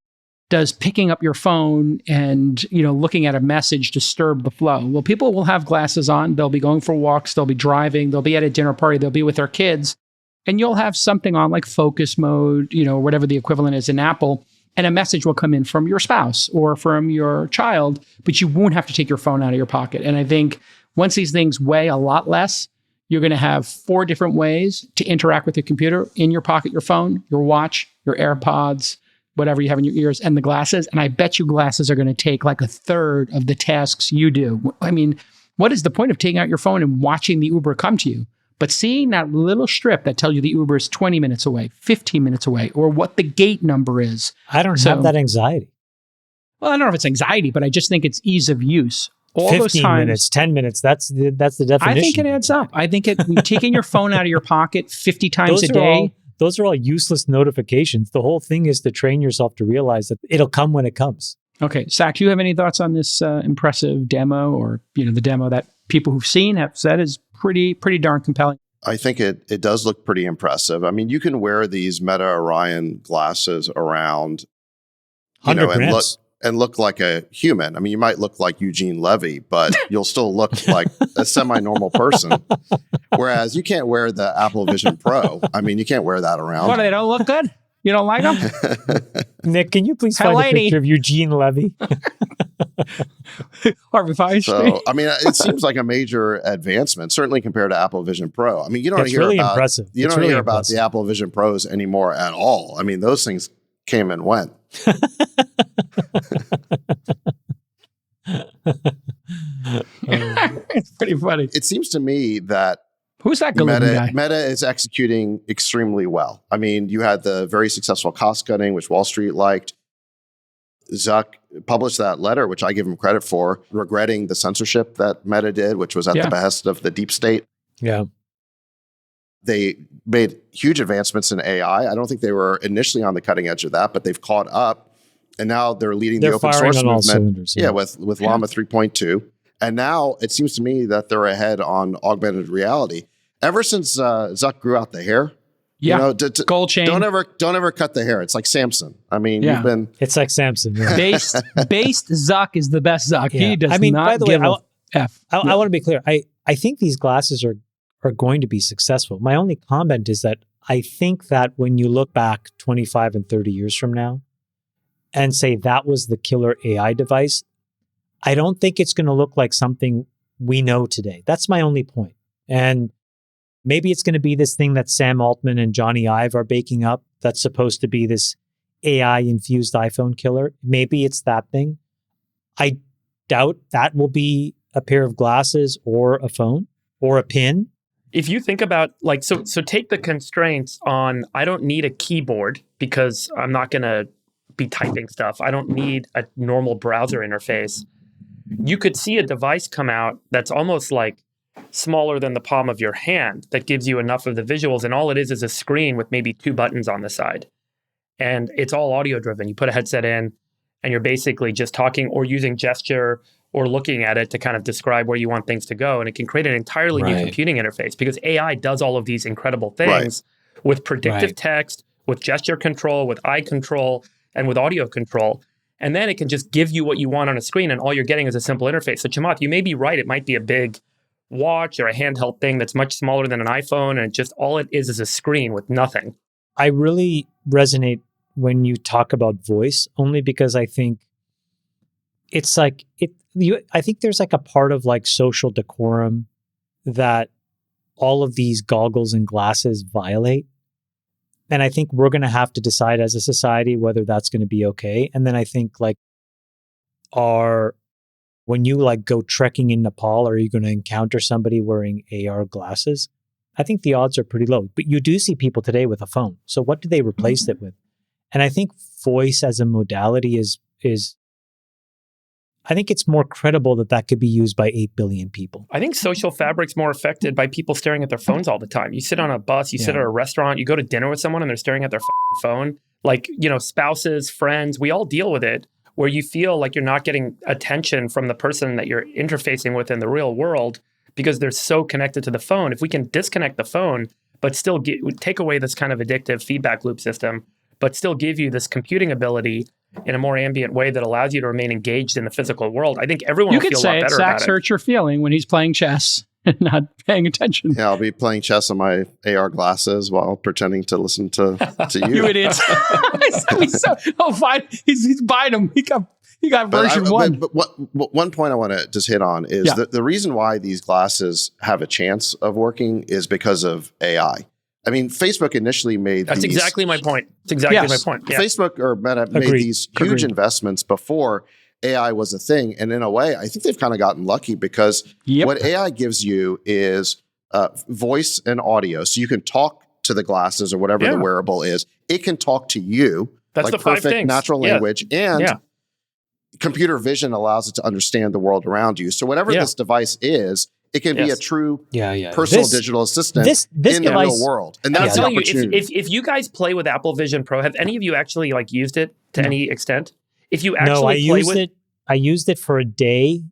does picking up your phone and, looking at a message disturb the flow? Well, people will have glasses on. They'll be going for walks. They'll be driving. They'll be at a dinner party. They'll be with their kids. And you'll have something on like focus mode, whatever the equivalent is in Apple. And a message will come in from your spouse or from your child, but you won't have to take your phone out of your pocket. And I think once these things weigh a lot less, you're going to have 4 different ways to interact with your computer: in your pocket, your phone, your watch, your AirPods, whatever you have in your ears, and the glasses. And I bet you glasses are going to take like a third of the tasks you do. I mean, What is the point of taking out your phone and watching the Uber come to you? But seeing that little strip that tells you the Uber is 20 minutes away, 15 minutes away, or what the gate number is. I don't have that anxiety. Well, I don't know if it's anxiety, but I just think it's ease of use. All 15 those times, minutes, 10 minutes, that's the definition. I think it adds up. I think taking your phone out of your pocket 50 times a day. Those are all useless notifications. The whole thing is to train yourself to realize that it'll come when it comes. Okay, Zach, do you have any thoughts on this impressive demo, or the demo that people who've seen have said is pretty darn compelling? I think it does look pretty impressive. I mean, you can wear these Meta Orion glasses around, 100 grams. And look like a human. I mean, you might look like Eugene Levy, but you'll still look like a semi-normal person. Whereas you can't wear the Apple Vision Pro. I mean, you can't wear that around. What, they don't look good? You don't like them? Nick, can you please find a picture of Eugene Levy? Harvey Feinstein. So, I mean, it seems like a major advancement, certainly compared to Apple Vision Pro. I mean, you don't hear really about impressive. You don't hear about the Apple Vision Pros anymore at all. I mean, those things came and went. It's pretty funny. It seems to me that who's that good-looking guy? Meta is executing extremely well. I mean, you had the very successful cost cutting, which Wall Street liked. Zuck published that letter, which I give him credit for, regretting the censorship that Meta did, which was at the behest of the deep state. Yeah. They made huge advancements in AI. I don't think they were initially on the cutting edge of that, but they've caught up. And now they're leading the open source movement. With Llama 3.2. And now it seems to me that they're ahead on augmented reality. Ever since Zuck grew out the hair, gold chain. Don't ever cut the hair. It's like Samson. I mean, you've been. It's like Samson. Yeah. Based Zuck is the best Zuck. Yeah. He does not by the way, F. I want to be clear. I think these glasses are going to be successful. My only comment is that I think that when you look back 25 and 30 years from now and say that was the killer AI device, I don't think it's going to look like something we know today. That's my only point. And maybe it's going to be this thing that Sam Altman and Johnny Ive are baking up that's supposed to be this AI-infused iPhone killer. Maybe it's that thing. I doubt that will be a pair of glasses or a phone or a pin. If you think about so take the constraints on, I don't need a keyboard because I'm not going to be typing stuff. I don't need a normal browser interface. You could see a device come out that's almost like smaller than the palm of your hand that gives you enough of the visuals. And all it is a screen with maybe 2 buttons on the side. And it's all audio driven. You put a headset in and you're basically just talking or using gesture or looking at it to kind of describe where you want things to go. And it can create an entirely new computing interface because AI does all of these incredible things with predictive text, with gesture control, with eye control, and with audio control. And then it can just give you what you want on a screen, and all you're getting is a simple interface. So Chamath, you may be right. It might be a big watch or a handheld thing that's much smaller than an iPhone, and just all it is a screen with nothing. I really resonate when you talk about voice, only because I think it's like I think there's like a part of like social decorum that all of these goggles and glasses violate. And I think we're going to have to decide as a society whether that's going to be okay. And then I think when you like go trekking in Nepal, are you going to encounter somebody wearing AR glasses? I think the odds are pretty low. But you do see people today with a phone. So what do they replace it with? And I think voice as a modality is I think it's more credible that could be used by 8 billion people. I think social fabric's more affected by people staring at their phones all the time. You sit on a bus, you sit at a restaurant, you go to dinner with someone and they're staring at their phone. Like, spouses, friends, we all deal with it where you feel like you're not getting attention from the person that you're interfacing with in the real world because they're so connected to the phone. If we can disconnect the phone, but still take away this kind of addictive feedback loop system, but still give you this computing ability in a more ambient way that allows you to remain engaged in the physical world, I think everyone will feel a lot better about it. You could say Zach's hurt your feeling when he's playing chess and not paying attention. Yeah, I'll be playing chess on my AR glasses while pretending to listen to you. You idiots. Fine. He's buying them. He got version 1. But one point I want to just hit on is that the reason why these glasses have a chance of working is because of AI. I mean, Facebook initially made That's exactly my point. It's exactly my point. Yeah. Facebook or Meta made these huge investments before, AI was a thing. And in a way, I think they've kind of gotten lucky because what AI gives you is voice and audio. So you can talk to the glasses or whatever the wearable is. It can talk to you. That's like the 5 perfect things. natural language. And computer vision allows it to understand the world around you. So whatever this device is, it can be a true personal digital assistant this in the device, real world. And I'm that's the telling you, opportunity. if you guys play with Apple Vision Pro, have any of you actually like used it to any extent? If you actually I used it for a day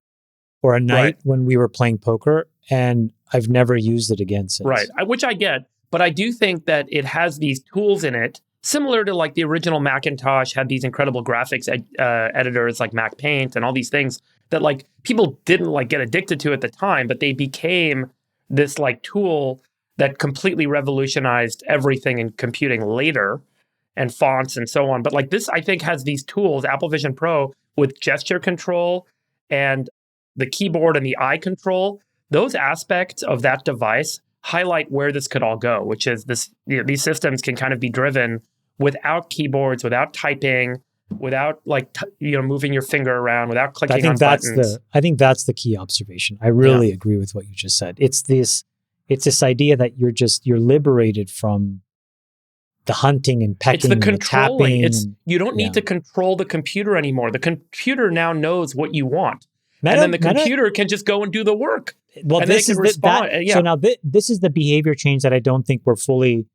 or a night when we were playing poker, and I've never used it again since. Right, which I get, but I do think that it has these tools in it, similar to like the original Macintosh had these incredible graphics editors like Mac Paint and all these things that like people didn't like get addicted to at the time, but they became this like tool that completely revolutionized everything in computing later, and fonts and so on. But like this, I think, has these tools, Apple Vision Pro, with gesture control and the keyboard and the eye control. Those aspects of that device highlight where this could all go, which is this, these systems can kind of be driven without keyboards, without typing, without like moving your finger around, without clicking on buttons. I think that's the key observation. I really agree with what you just said. It's this idea that you're liberated from the hunting and pecking. It's the controlling. And the tapping. You don't need to control the computer anymore. The computer now knows what you want. And then the computer can just go and do the work. Well, and this then it can respond. So now this is the behavior change that I don't think we're fully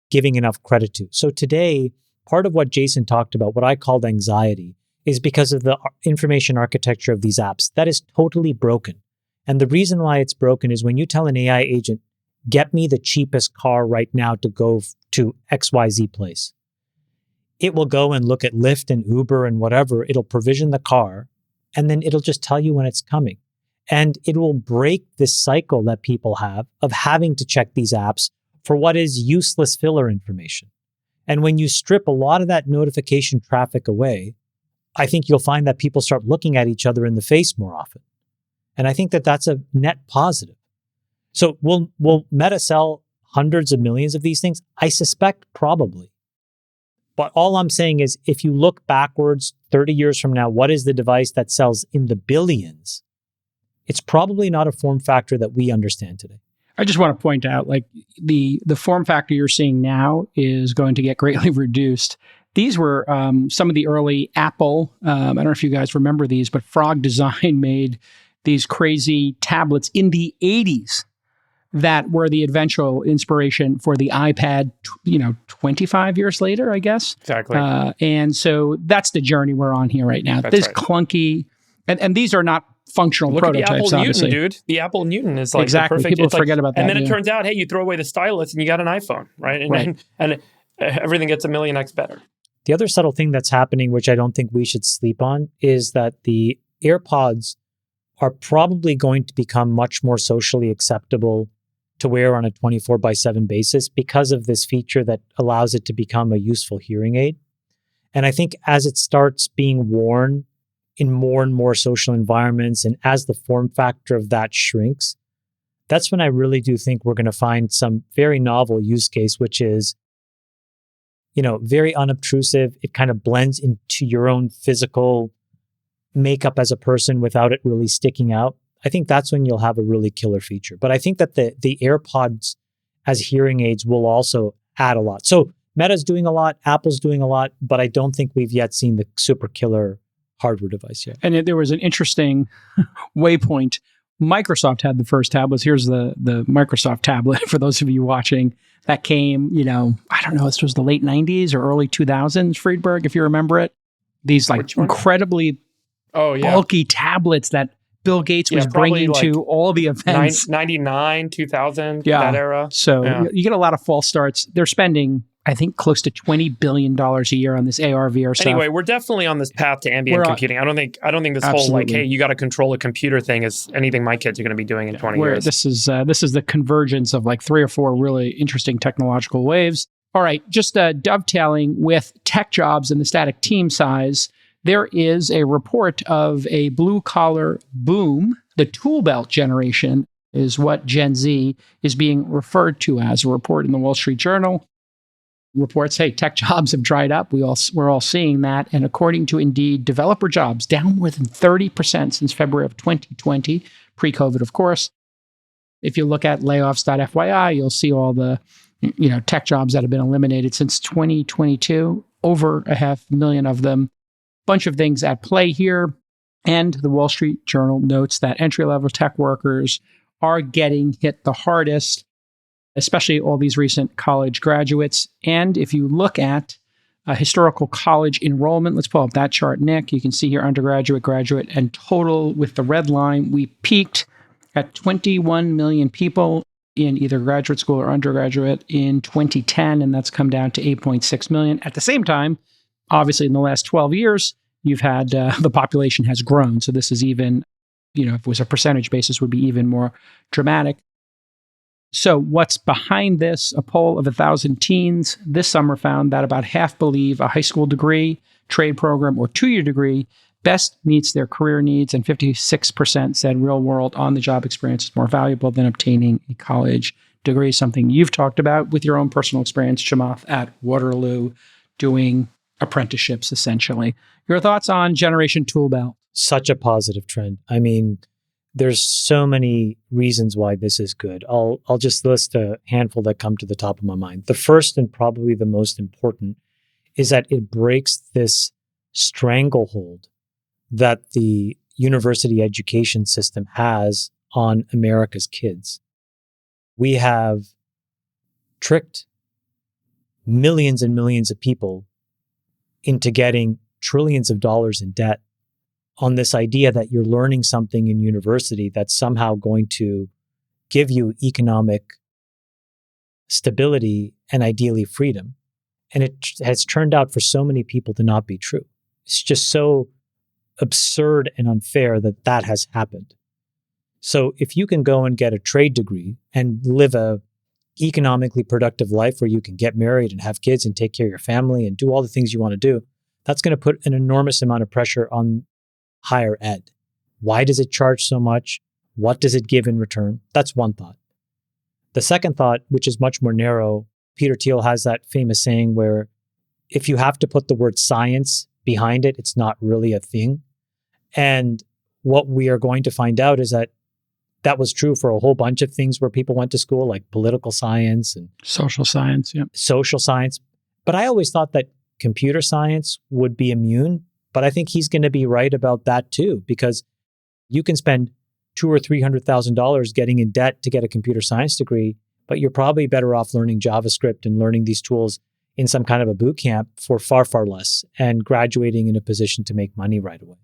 giving enough credit to. So today, part of what Jason talked about, what I called anxiety, is because of the information architecture of these apps. That is totally broken. And the reason why it's broken is when you tell an AI agent, get me the cheapest car right now to go to XYZ place, it will go and look at Lyft and Uber and whatever. It'll provision the car, and then it'll just tell you when it's coming. And it will break this cycle that people have of having to check these apps for what is useless filler information. And when you strip a lot of that notification traffic away, I think you'll find that people start looking at each other in the face more often. And I think that that's a net positive. So will Meta sell hundreds of millions of these things? I suspect probably. But all I'm saying is if you look backwards 30 years from now, what is the device that sells in the billions? It's probably not a form factor that we understand today. I just want to point out, like the form factor you're seeing now is going to get greatly reduced. These were some of the early Apple, I don't know if you guys remember these, but Frog Design made these crazy tablets in the 80s that were the eventual inspiration for the iPad, 25 years later, I guess. Exactly. And so that's the journey we're on here right now. This clunky, and these are not functional prototypes, at the Apple obviously. Newton, dude. The Apple Newton is like exactly. the perfect. People forget about that. And then it turns out, hey, you throw away the stylus and you got an iPhone, right? And everything gets 1,000,000x better. The other subtle thing that's happening, which I don't think we should sleep on, is that the AirPods are probably going to become much more socially acceptable to wear on a 24/7 basis because of this feature that allows it to become a useful hearing aid. And I think as it starts being worn in more and more social environments, and as the form factor of that shrinks, that's when I really do think we're going to find some very novel use case, which is, very unobtrusive. It kind of blends into your own physical makeup as a person without it really sticking out. I think that's when you'll have a really killer feature. But I think that the AirPods as hearing aids will also add a lot. So Meta's doing a lot, Apple's doing a lot, but I don't think we've yet seen the super killer hardware device yet. And there was an interesting waypoint. Microsoft had the first tablets. Here's the Microsoft tablet for those of you watching. That came, I don't know, this was the late 90s or early 2000s, Friedberg, if you remember it. These like incredibly bulky tablets that Bill Gates was bringing to all the events. 99, 2000, that era. So you get a lot of false starts. They're spending, I think, close to $20 billion a year on this AR, VR stuff. Anyway, we're definitely on this path to ambient computing. I don't think this whole like, hey, you got to control a computer thing is anything my kids are going to be doing in 20 years. This is the convergence of like 3 or 4 really interesting technological waves. All right, just dovetailing with tech jobs and the static team size, there is a report of a blue-collar boom. The tool belt generation is what Gen Z is being referred to as, a report in the Wall Street Journal. reports, hey, tech jobs have dried up. We're all seeing that. And according to Indeed, developer jobs down more than 30% since February of 2020, pre-COVID, of course. If you look at layoffs.fyi, you'll see all the tech jobs that have been eliminated since 2022, over 500,000 of them. Bunch of things at play here. And the Wall Street Journal notes that entry-level tech workers are getting hit the hardest, especially all these recent college graduates. And if you look at historical college enrollment, let's pull up that chart, Nick. You can see here undergraduate, graduate, and total with the red line. We peaked at 21 million people in either graduate school or undergraduate in 2010, and that's come down to 8.6 million. At the same time, obviously in the last 12 years, you've had the population has grown. So this is even, if it was a percentage basis, would be even more dramatic. So what's behind this? A poll of 1,000 teens this summer found that about half believe a high school degree, trade program, or 2-year degree best meets their career needs, and 56% said real-world on-the-job experience is more valuable than obtaining a college degree, something you've talked about with your own personal experience, Chamath, at Waterloo, doing apprenticeships, essentially. Your thoughts on Generation Toolbelt? Such a positive trend. I mean, there's so many reasons why this is good. I'll just list a handful that come to the top of my mind. The first and probably the most important is that it breaks this stranglehold that the university education system has on America's kids. We have tricked millions and millions of people into getting trillions of dollars in debt on this idea that you're learning something in university that's somehow going to give you economic stability and ideally freedom. And it has turned out for so many people to not be true. It's just so absurd and unfair that that has happened. So if you can go and get a trade degree and live a economically productive life where you can get married and have kids and take care of your family and do all the things you want to do, that's going to put an enormous amount of pressure on higher ed. Why does it charge so much? What does it give in return? That's one thought. The second thought, which is much more narrow, Peter Thiel has that famous saying where if you have to put the word science behind it, it's not really a thing. And what we are going to find out is that that was true for a whole bunch of things where people went to school, like political science and social science. Yeah. Social science. But I always thought that computer science would be immune. But I think he's going to be right about that too, because you can spend $200,000 or $300,000 getting in debt to get a computer science degree, but you're probably better off learning JavaScript and learning these tools in some kind of a boot camp for far, far less and graduating in a position to make money right away.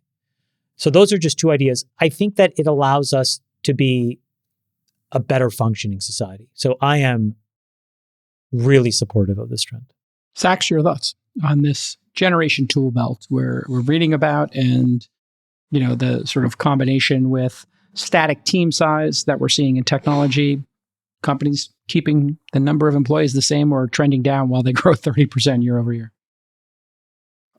So those are just two ideas. I think that it allows us to be a better functioning society. So I am really supportive of this trend. Sachs, your thoughts on this Generation Toolbelt we're reading about, and the sort of combination with static team size that we're seeing in technology, companies keeping the number of employees the same or trending down while they grow 30% year over year.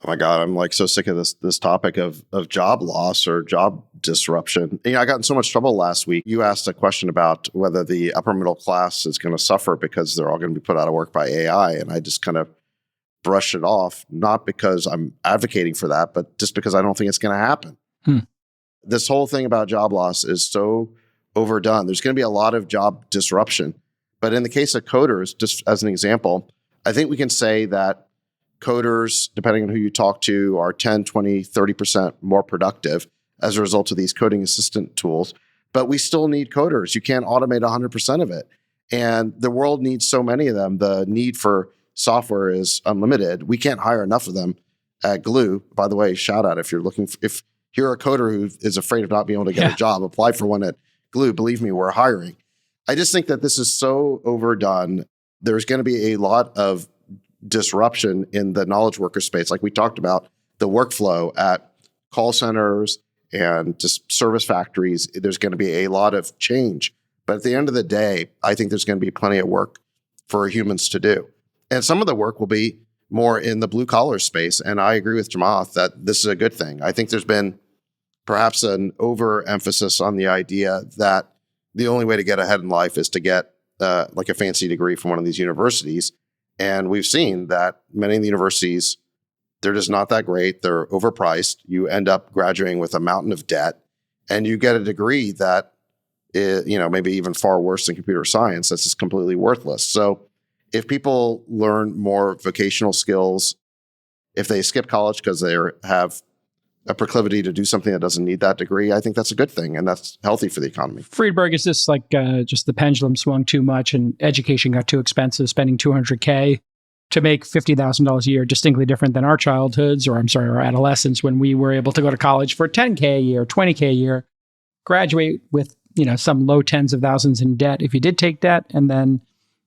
Oh my God, I'm like so sick of this topic of job loss or job disruption. I got in so much trouble last week. You asked a question about whether the upper middle class is going to suffer because they're all going to be put out of work by AI. And I just kind of brushed it off, not because I'm advocating for that, but just because I don't think it's going to happen. This whole thing about job loss is so overdone. There's going to be a lot of job disruption. But in the case of coders, just as an example, I think we can say that coders, depending on who you talk to, are 10, 20, 30% more productive as a result of these coding assistant tools. But we still need coders. You can't automate 100% of it. And the world needs so many of them. The need for software is unlimited. We can't hire enough of them at Glue. By the way, shout out if you're a coder who is afraid of not being able to get a job, apply for one at Glue. Believe me, we're hiring. I just think that this is so overdone. There's going to be a lot of disruption in the knowledge worker space. Like we talked about, the workflow at call centers and just service factories, there's going to be a lot of change. But at the end of the day, I think there's going to be plenty of work for humans to do. And some of the work will be more in the blue collar space. And I agree with Chamath that this is a good thing. I think there's been perhaps an overemphasis on the idea that the only way to get ahead in life is to get like a fancy degree from one of these universities. And we've seen that many of the universities, they're just not that great. They're overpriced. You end up graduating with a mountain of debt, and you get a degree that is, maybe even far worse than computer science. That's just completely worthless. So if people learn more vocational skills, if they skip college because they have a proclivity to do something that doesn't need that degree, I think that's a good thing, and that's healthy for the economy. Friedberg, is this like just the pendulum swung too much and education got too expensive, spending $200K to make $50,000 a year, distinctly different than our childhoods, or our adolescence, when we were able to go to college for $10K a year, $20K a year, graduate with, some low tens of thousands in debt if you did take debt, and then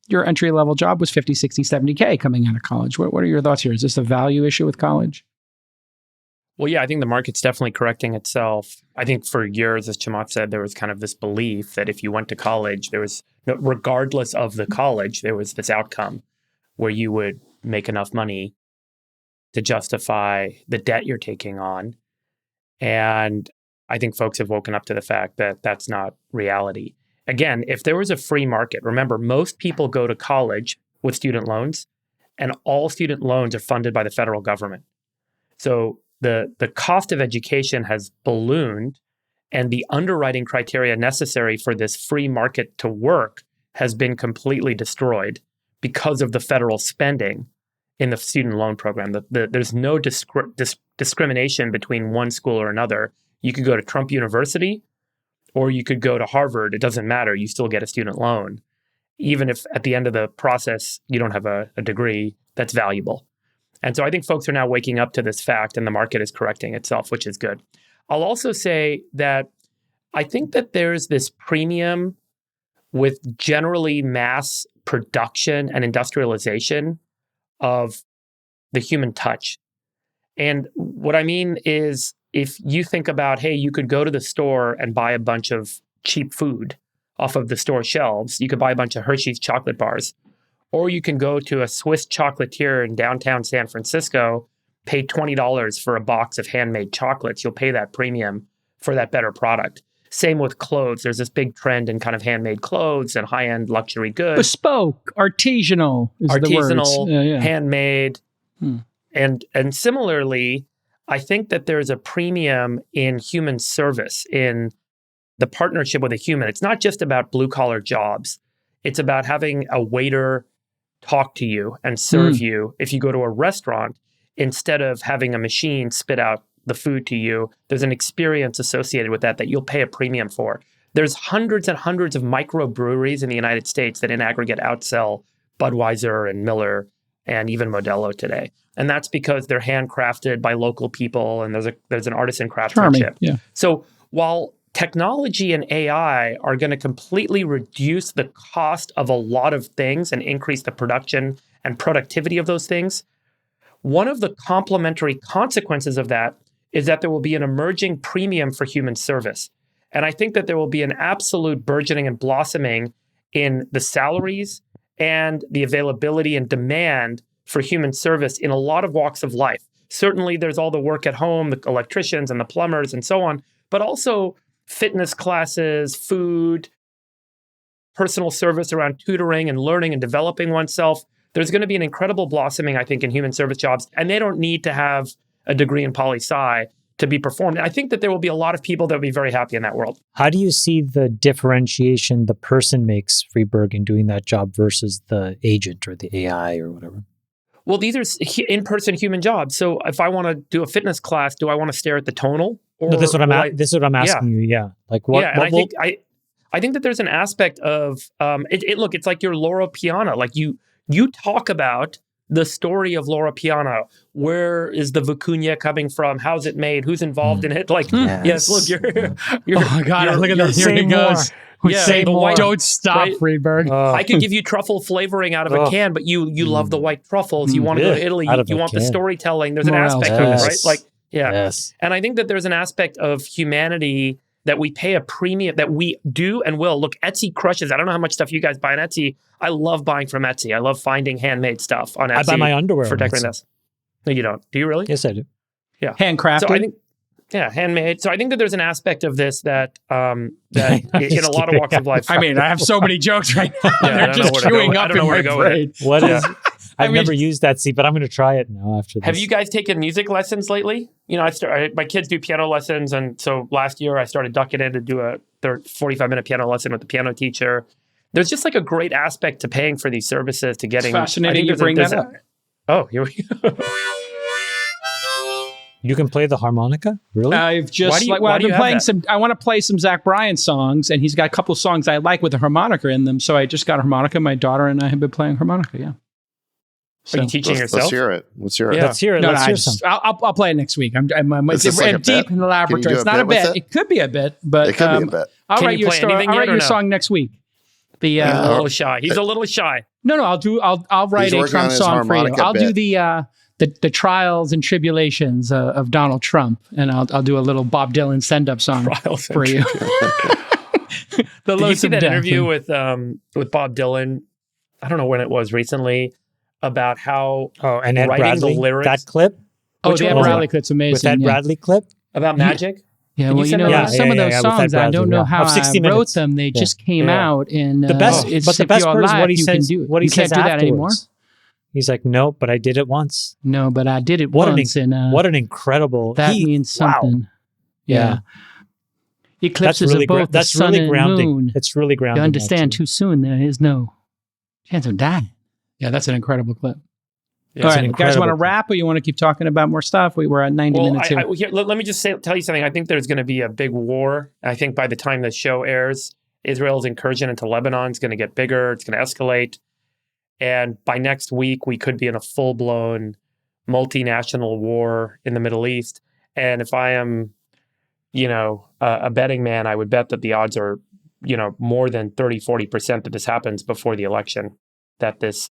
your entry-level job was 50, 60, 70K coming out of college. What are your thoughts here? Is this a value issue with college? Well, yeah, I think the market's definitely correcting itself. I think for years, as Chamath said, there was kind of this belief that if you went to college, there was, regardless of the college, there was this outcome where you would make enough money to justify the debt you're taking on. And I think folks have woken up to the fact that that's not reality. Again, if there was a free market, remember, most people go to college with student loans, and all student loans are funded by the federal government. So the cost of education has ballooned, and the underwriting criteria necessary for this free market to work has been completely destroyed because of the federal spending in the student loan program. There's no discrimination between one school or another. You could go to Trump University or you could go to Harvard. It doesn't matter. You still get a student loan. Even if at the end of the process, you don't have a degree that's valuable. And so I think folks are now waking up to this fact, and the market is correcting itself, which is good. I'll also say that I think that there's this premium with generally mass production and industrialization of the human touch. And what I mean is, if you think about, hey, you could go to the store and buy a bunch of cheap food off of the store shelves. You could buy a bunch of Hershey's chocolate bars. Or you can go to a Swiss chocolatier in downtown San Francisco, pay $20 for a box of handmade chocolates. You'll pay that premium for that better product. Same with clothes. There's this big trend in kind of handmade clothes and high-end luxury goods. Bespoke, artisanal is the words. Handmade. And similarly, I think that there's a premium in human service, in the partnership with a human. It's not just about blue-collar jobs. It's about having a waiter talk to you and serve you. If you go to a restaurant, instead of having a machine spit out the food to you, there's an experience associated with that you'll pay a premium for. There's hundreds and hundreds of microbreweries in the United States that in aggregate outsell Budweiser and Miller and even Modelo today. And that's because they're handcrafted by local people, and there's an artisan craftsmanship. Yeah. So while technology and AI are going to completely reduce the cost of a lot of things and increase the production and productivity of those things, one of the complementary consequences of that is that there will be an emerging premium for human service. And I think that there will be an absolute burgeoning and blossoming in the salaries and the availability and demand for human service in a lot of walks of life. Certainly, there's all the work at home, the electricians and the plumbers and so on, but also fitness classes, food, personal service around tutoring and learning and developing oneself. There's going to be an incredible blossoming, I think, in human service jobs, and they don't need to have a degree in poli-sci to be performed. And I think that there will be a lot of people that will be very happy in that world. How do you see the differentiation the person makes, Friedberg, in doing that job versus the agent or the AI or whatever? Well, these are in-person human jobs. So if I want to do a fitness class, do I want to stare at the tonal? Or no, this is what I'm asking you. Yeah, like what? Yeah, and I think that there's an aspect of look. It's like your Loro Piana. Like you talk about the story of Loro Piana. Where is the vicuña coming from? How's it made? Who's involved in it? Like yes, look, you're oh my God, look at that. Here he goes. Say more. White, don't stop, right? Friedberg. I could give you truffle flavoring out of a can, but you love the white truffles. You want to go to Italy. You want the storytelling. There's an aspect of it, right? Like, yeah. Yes. And I think that there's an aspect of humanity that we pay a premium, that we do and will. Look, Etsy crushes. I don't know how much stuff you guys buy on Etsy. I love buying from Etsy. I love finding handmade stuff on Etsy. I buy my underwear for decorating this. No, you don't. Do you really? Yes, I do. Yeah. Handcrafted? So I think, handmade. So I think that there's an aspect of this that in a lot of walks of life. I mean, I have so many jokes right now. They're just queuing up in my brain. What is I've never used that seat, but I'm going to try it now after this. Have you guys taken music lessons lately? You know, my kids do piano lessons, and so last year I started ducking in to do a 45-minute piano lesson with the piano teacher. There's just like a great aspect to paying for these services, to getting... It's fascinating you bring that up. Oh, here we go. You can play the harmonica? Really? I've just I've been playing some. I want to play some Zach Bryan songs, and he's got a couple songs I like with a harmonica in them. So I just got a harmonica. My daughter and I have been playing harmonica. Yeah. Are you teaching yourself? Let's hear it. Yeah. Let's hear it. No, let's hear some. I'll play it next week. I'm like deep in the laboratory. It's not a bit. It could be a bit, but it could be a bit. I'll write you a story. I'll write you a song next week. A little shy. He's a little shy. No. I'll write a Trump song for you. I'll do the trials and tribulations of Donald Trump, and I'll do a little Bob Dylan send-up song for you. Did you see that interview with Bob Dylan? I don't know when it was recently, about how and Ed writing Bradley, the lyrics. that clip? The Ed Bradley clip's amazing. With Ed Bradley clip? About magic? Yeah, well, some of those songs, I don't know how I wrote them. They just came out in the best. But the best part is what he says. What he says do that anymore. He's like, no, but I did it once. No, but I did it once. What an incredible... That means something. Wow. Yeah. Eclipses really of both the sun really and grounding. moon. It's really grounding. You understand too soon there is no chance of dying. Yeah, that's an incredible clip. Yeah, all right, you guys want to wrap, or you want to keep talking about more stuff? We're at 90 minutes here. Let me just tell you something. I think there's going to be a big war. I think by the time the show airs, Israel's incursion into Lebanon is going to get bigger. It's going to escalate. And by next week, we could be in a full-blown multinational war in the Middle East. And if I am, a betting man, I would bet that the odds are, more than 30, 40% that this happens before the election, that this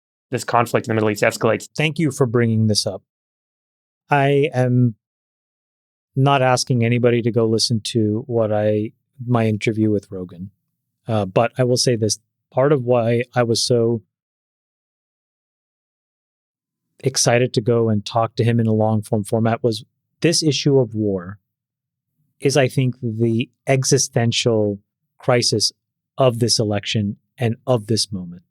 conflict in the Middle East escalates. Thank you for bringing this up. I am not asking anybody to go listen to my interview with Rogan. But I will say this, part of why I was so excited to go and talk to him in a long form format was this issue of war is, I think, the existential crisis of this election and of this moment.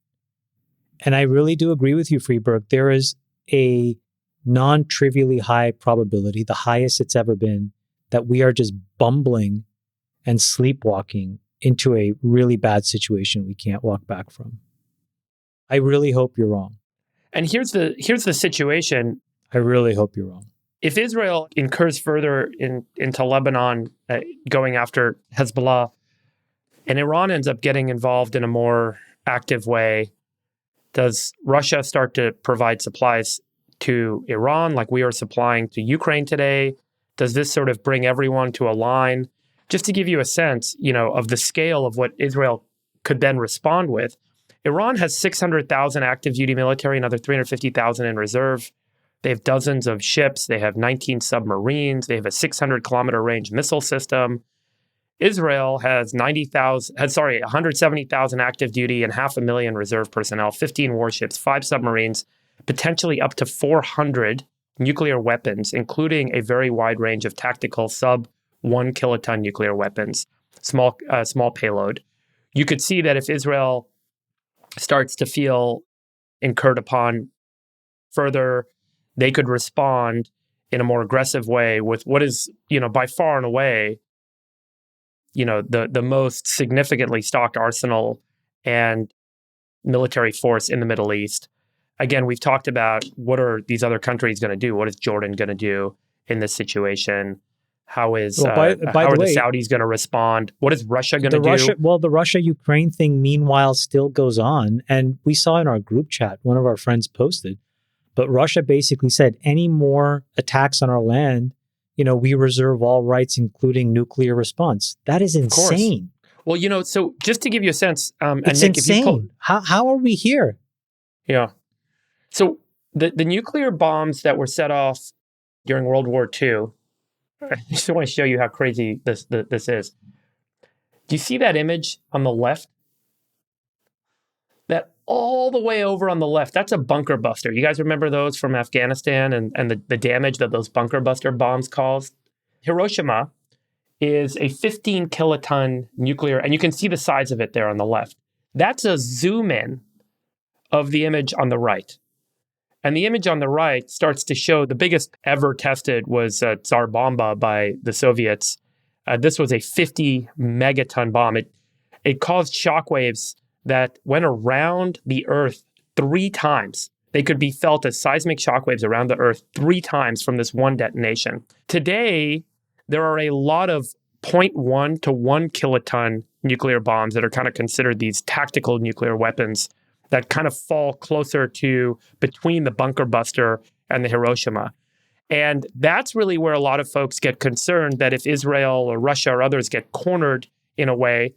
And I really do agree with you, Freeberg. There is a non-trivially high probability, the highest it's ever been, that we are just bumbling and sleepwalking into a really bad situation we can't walk back from. I really hope you're wrong. And here's the situation. I really hope you're wrong. If Israel incurs further into Lebanon, going after Hezbollah, and Iran ends up getting involved in a more active way, does Russia start to provide supplies to Iran like we are supplying to Ukraine today? Does this sort of bring everyone to a line? Just to give you a sense, of the scale of what Israel could then respond with. Iran has 600,000 active duty military, another 350,000 in reserve. They have dozens of ships. They have 19 submarines. They have a 600-kilometer range missile system. Israel has 170,000 active duty and 500,000 reserve personnel, 15 warships, 5 submarines, potentially up to 400 nuclear weapons, including a very wide range of tactical sub-1 kiloton nuclear weapons, small payload. You could see that if Israel starts to feel incurred upon further, they could respond in a more aggressive way with what is, by far and away, the most significantly stocked arsenal and military force in the Middle East. Again, we've talked about what are these other countries going to do? What is Jordan going to do in this situation? How are the Saudis going to respond? What is Russia going to do? The Russia-Ukraine thing, meanwhile, still goes on. And we saw in our group chat, one of our friends posted, but Russia basically said, any more attacks on our land, we reserve all rights, including nuclear response. That is insane. Well, so just to give you a sense, it's Nick, insane. How are we here? Yeah. So the nuclear bombs that were set off during World War II, I just want to show you how crazy this is. Do you see that image on the left? That all the way over on the left, that's a bunker buster. You guys remember those from Afghanistan and the damage that those bunker buster bombs caused? Hiroshima is a 15 kiloton nuclear, and you can see the size of it there on the left. That's a zoom in of the image on the right. And the image on the right starts to show the biggest ever tested was Tsar Bomba by the Soviets. This was a 50 megaton bomb. It caused shockwaves that went around the Earth 3 times. They could be felt as seismic shockwaves around the Earth 3 times from this one detonation. Today, there are a lot of 0.1 to 1 kiloton nuclear bombs that are kind of considered these tactical nuclear weapons that kind of fall closer to between the bunker buster and the Hiroshima. And that's really where a lot of folks get concerned that if Israel or Russia or others get cornered in a way,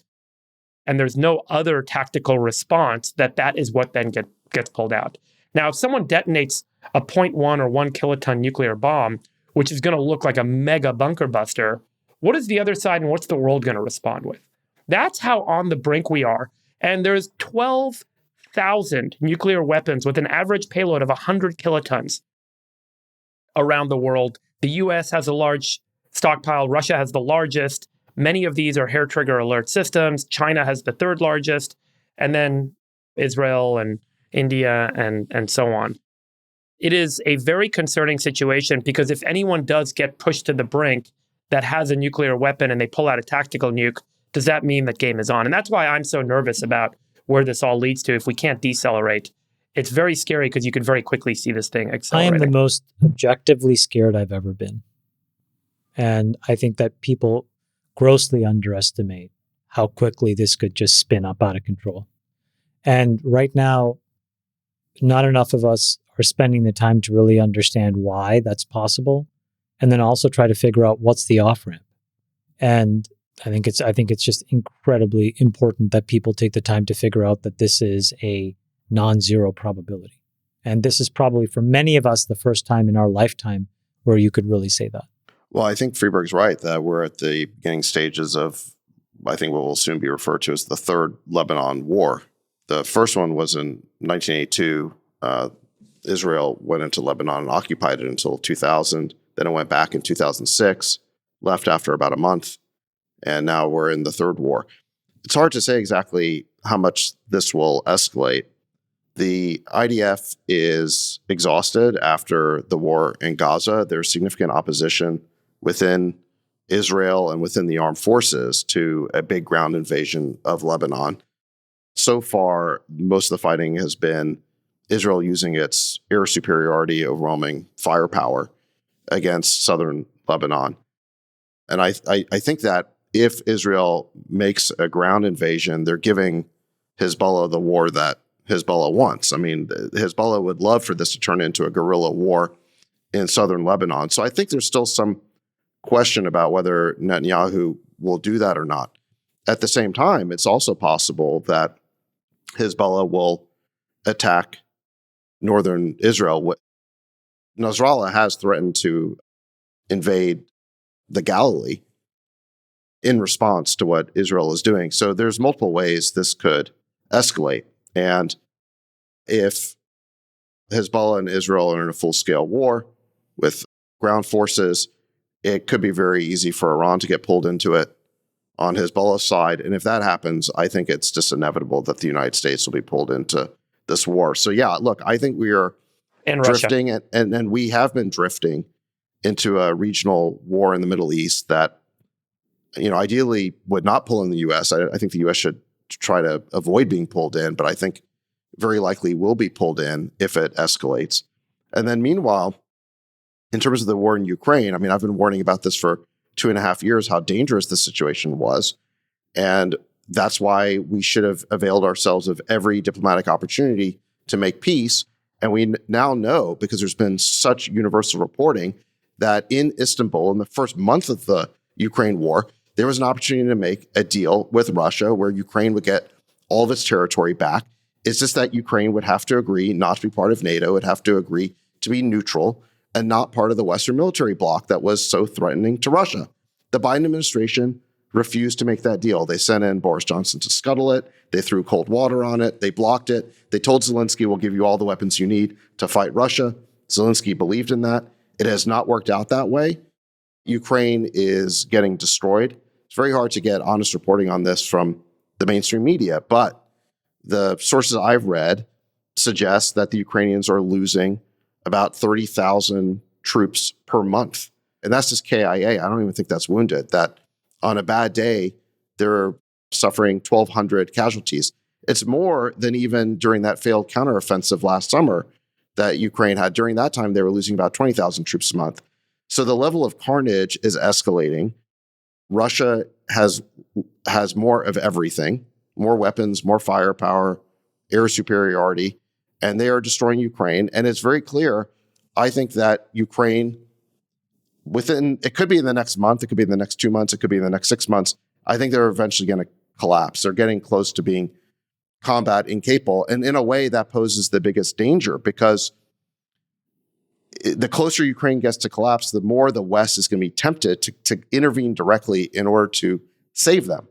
and there's no other tactical response, that is what then gets pulled out. Now, if someone detonates a 0.1 or 1 kiloton nuclear bomb, which is going to look like a mega bunker buster, what is the other side and what's the world going to respond with? That's how on the brink we are. And there's 12,000 nuclear weapons with an average payload of 100 kilotons around the world. The US has a large stockpile. Russia has the largest. Many of these are hair trigger alert systems. China has the 3rd largest. And then Israel and India and so on. It is a very concerning situation because if anyone does get pushed to the brink that has a nuclear weapon and they pull out a tactical nuke, does that mean that game is on? And that's why I'm so nervous about where this all leads to if we can't decelerate. It's very scary because you could very quickly see this thing accelerating. I am the most objectively scared I've ever been. And I think that people grossly underestimate how quickly this could just spin up out of control. And right now, not enough of us are spending the time to really understand why that's possible, and then also try to figure out what's the off-ramp. And I think it's just incredibly important that people take the time to figure out that this is a non-zero probability. And this is probably for many of us the first time in our lifetime where you could really say that. Well, I think Freeberg's right that we're at the beginning stages of, I think, what will soon be referred to as the 3rd Lebanon War. The first one was in 1982. Israel went into Lebanon and occupied it until 2000. Then it went back in 2006, left after about a month, and now we're in the 3rd war. It's hard to say exactly how much this will escalate. The IDF is exhausted after the war in Gaza. There's significant opposition within Israel and within the armed forces to a big ground invasion of Lebanon. So far, most of the fighting has been Israel using its air superiority overwhelming firepower against southern Lebanon. And I think that if Israel makes a ground invasion, they're giving Hezbollah the war that Hezbollah wants. I mean, Hezbollah would love for this to turn into a guerrilla war in southern Lebanon. So I think there's still some question about whether Netanyahu will do that or not. At the same time, it's also possible that Hezbollah will attack northern Israel. Nasrallah has threatened to invade the Galilee in response to what Israel is doing. So there's multiple ways this could escalate. And if Hezbollah and Israel are in a full-scale war with ground forces, it could be very easy for Iran to get pulled into it on Hezbollah's side. And if that happens, I think it's just inevitable that the United States will be pulled into this war. So yeah, look, I think we are drifting and we have been drifting into a regional war in the Middle East that, ideally would not pull in the U.S. I think the U.S. should try to avoid being pulled in, but I think very likely will be pulled in if it escalates. And then meanwhile, in terms of the war in Ukraine, I mean, I've been warning about this for 2.5 years, how dangerous the situation was. And that's why we should have availed ourselves of every diplomatic opportunity to make peace. And we now know, because there's been such universal reporting, that in Istanbul, in the first month of the Ukraine war, there was an opportunity to make a deal with Russia where Ukraine would get all of its territory back. It's just that Ukraine would have to agree not to be part of NATO, would have to agree to be neutral and not part of the Western military bloc that was so threatening to Russia. The Biden administration refused to make that deal. They sent in Boris Johnson to scuttle it. They threw cold water on it. They blocked it. They told Zelensky, we'll give you all the weapons you need to fight Russia. Zelensky believed in that. It has not worked out that way. Ukraine is getting destroyed. It's very hard to get honest reporting on this from the mainstream media, but the sources I've read suggest that the Ukrainians are losing about 30,000 troops per month. And that's just KIA. I don't even think that's wounded. That on a bad day, they're suffering 1,200 casualties. It's more than even during that failed counteroffensive last summer that Ukraine had. During that time, they were losing about 20,000 troops a month. So the level of carnage is escalating. Russia has more of everything, more weapons, more firepower, air superiority, and they are destroying Ukraine. And it's very clear, I think, that Ukraine, it could be in the next month, it could be in the next 2 months, it could be in the next 6 months, I think they're eventually going to collapse. They're getting close to being combat incapable. And in a way, that poses the biggest danger, because the closer Ukraine gets to collapse, the more the West is going to be tempted to intervene directly in order to save them.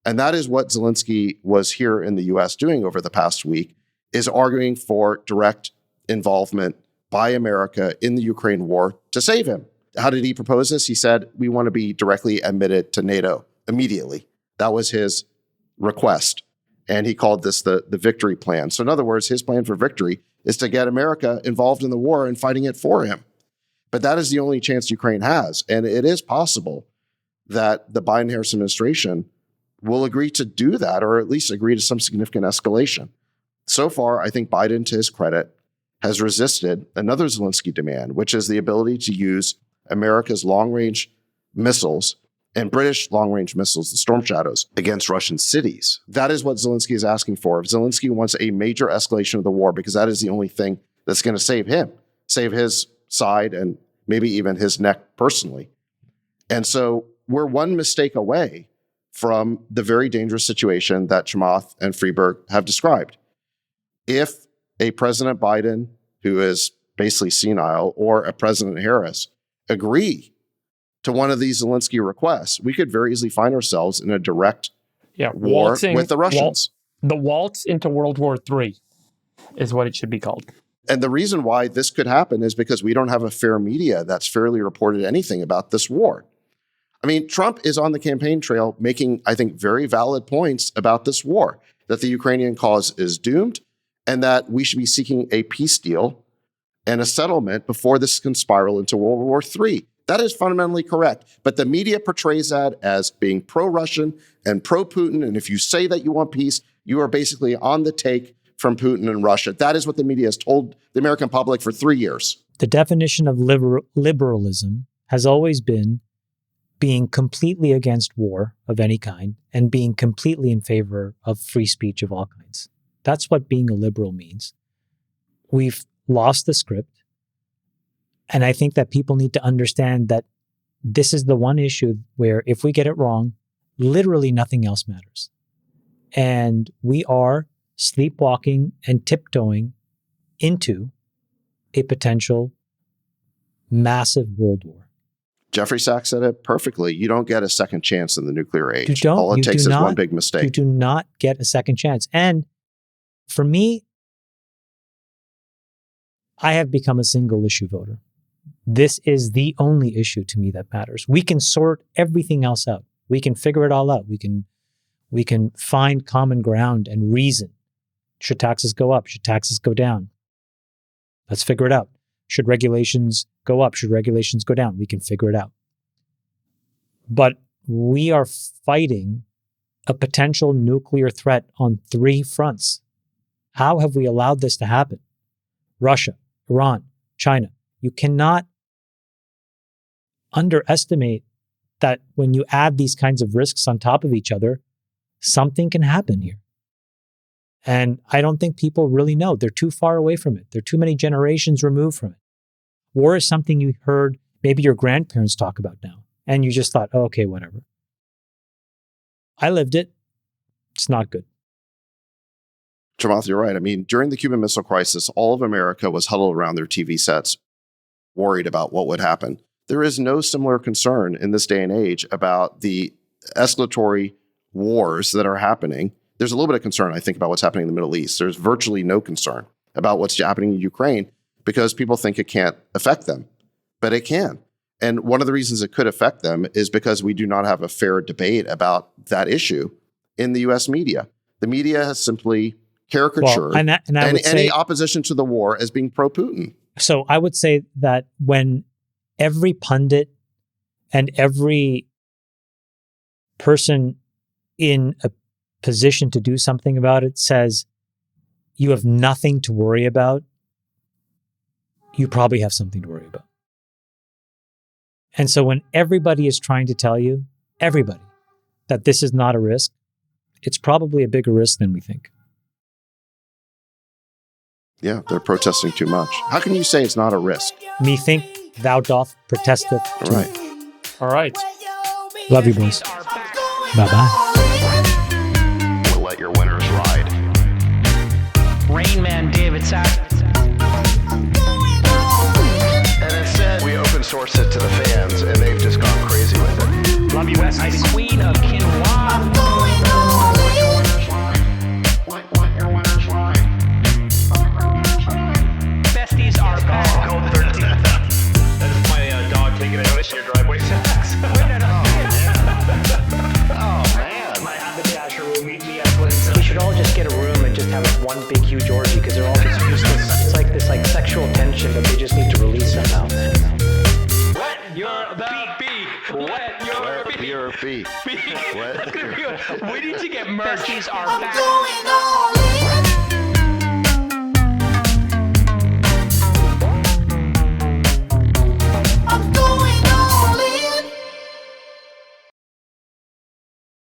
And that is what Zelensky was here in the US doing over the past week, is arguing for direct involvement by America in the Ukraine war to save him. How did he propose this? He said, we want to be directly admitted to NATO immediately. That was his request. And he called this the victory plan. So in other words, his plan for victory is to get America involved in the war and fighting it for him. But that is the only chance Ukraine has. And it is possible that the Biden-Harris administration will agree to do that, or at least agree to some significant escalation. So far, I think Biden, to his credit, has resisted another Zelensky demand, which is the ability to use America's long-range missiles and British long-range missiles, the Storm Shadows, against Russian cities. That is what Zelensky is asking for. Zelensky wants a major escalation of the war, because that is the only thing that's going to save him, save his side, and maybe even his neck personally. And so we're one mistake away from the very dangerous situation that Chamath and Freeberg have described. If a President Biden, who is basically senile, or a President Harris agree to one of these Zelensky requests, we could very easily find ourselves in a direct war with the Russians. The waltz into World War III is what it should be called. And the reason why this could happen is because we don't have a fair media that's fairly reported anything about this war. I mean, Trump is on the campaign trail making, I think, very valid points about this war, that the Ukrainian cause is doomed, and that we should be seeking a peace deal and a settlement before this can spiral into World War III. That is fundamentally correct. But the media portrays that as being pro-Russian and pro-Putin. And if you say that you want peace, you are basically on the take from Putin and Russia. That is what the media has told the American public for 3 years. The definition of liberalism has always been being completely against war of any kind and being completely in favor of free speech of all kinds. That's what being a liberal means. We've lost the script. And I think that people need to understand that this is the one issue where if we get it wrong, literally nothing else matters. And we are sleepwalking and tiptoeing into a potential massive world war. Jeffrey Sachs said it perfectly. You don't get a second chance in the nuclear age. All it takes is one big mistake. You do not get a second chance. And for me, I have become a single issue voter. This is the only issue to me that matters. We can sort everything else out. We can figure it all out. We can find common ground and reason. Should taxes go up? Should taxes go down? Let's figure it out. Should regulations go up? Should regulations go down? We can figure it out. But we are fighting a potential nuclear threat on 3 fronts. How have we allowed this to happen? Russia, Iran, China. You cannot underestimate that when you add these kinds of risks on top of each other, something can happen here. And I don't think people really know. They're too far away from it. They're too many generations removed from it. War is something you heard maybe your grandparents talk about now, and you just thought, oh, okay, whatever. I lived it. It's not good. Chamath, you're right. I mean, during the Cuban Missile Crisis, all of America was huddled around their TV sets, worried about what would happen. There is no similar concern in this day and age about the escalatory wars that are happening. There's a little bit of concern, I think, about what's happening in the Middle East. There's virtually no concern about what's happening in Ukraine because people think it can't affect them, but it can. And one of the reasons it could affect them is because we do not have a fair debate about that issue in the U.S. media. The media has simply caricatured any opposition to the war as being pro-Putin. So I would say that when every pundit and every person in a position to do something about it says you have nothing to worry about, you probably have something to worry about. And so when everybody is trying to tell you, everybody, that this is not a risk, it's probably a bigger risk than we think. Yeah, they're protesting too much. How can you say it's not a risk? Me think, thou doth protesteth. All right. All right. Love you, boys. Bye-bye. We'll let your winners ride. Rain Man David Sack. And instead, we open source it to the fans, and they've just gone crazy with it. Love you, Bestie. Queen of Quinoa. Besties are gone. That is my dog taking a notice in your driveway. Oh, man. My haberdasher will meet me at Winston. We should all just get a room and just have one big huge orgy because they're all just useless. It's like this sexual tension that they just need to release somehow. Wet your beak. Wet your beak. Your feet. We need to get merch. Besties are back.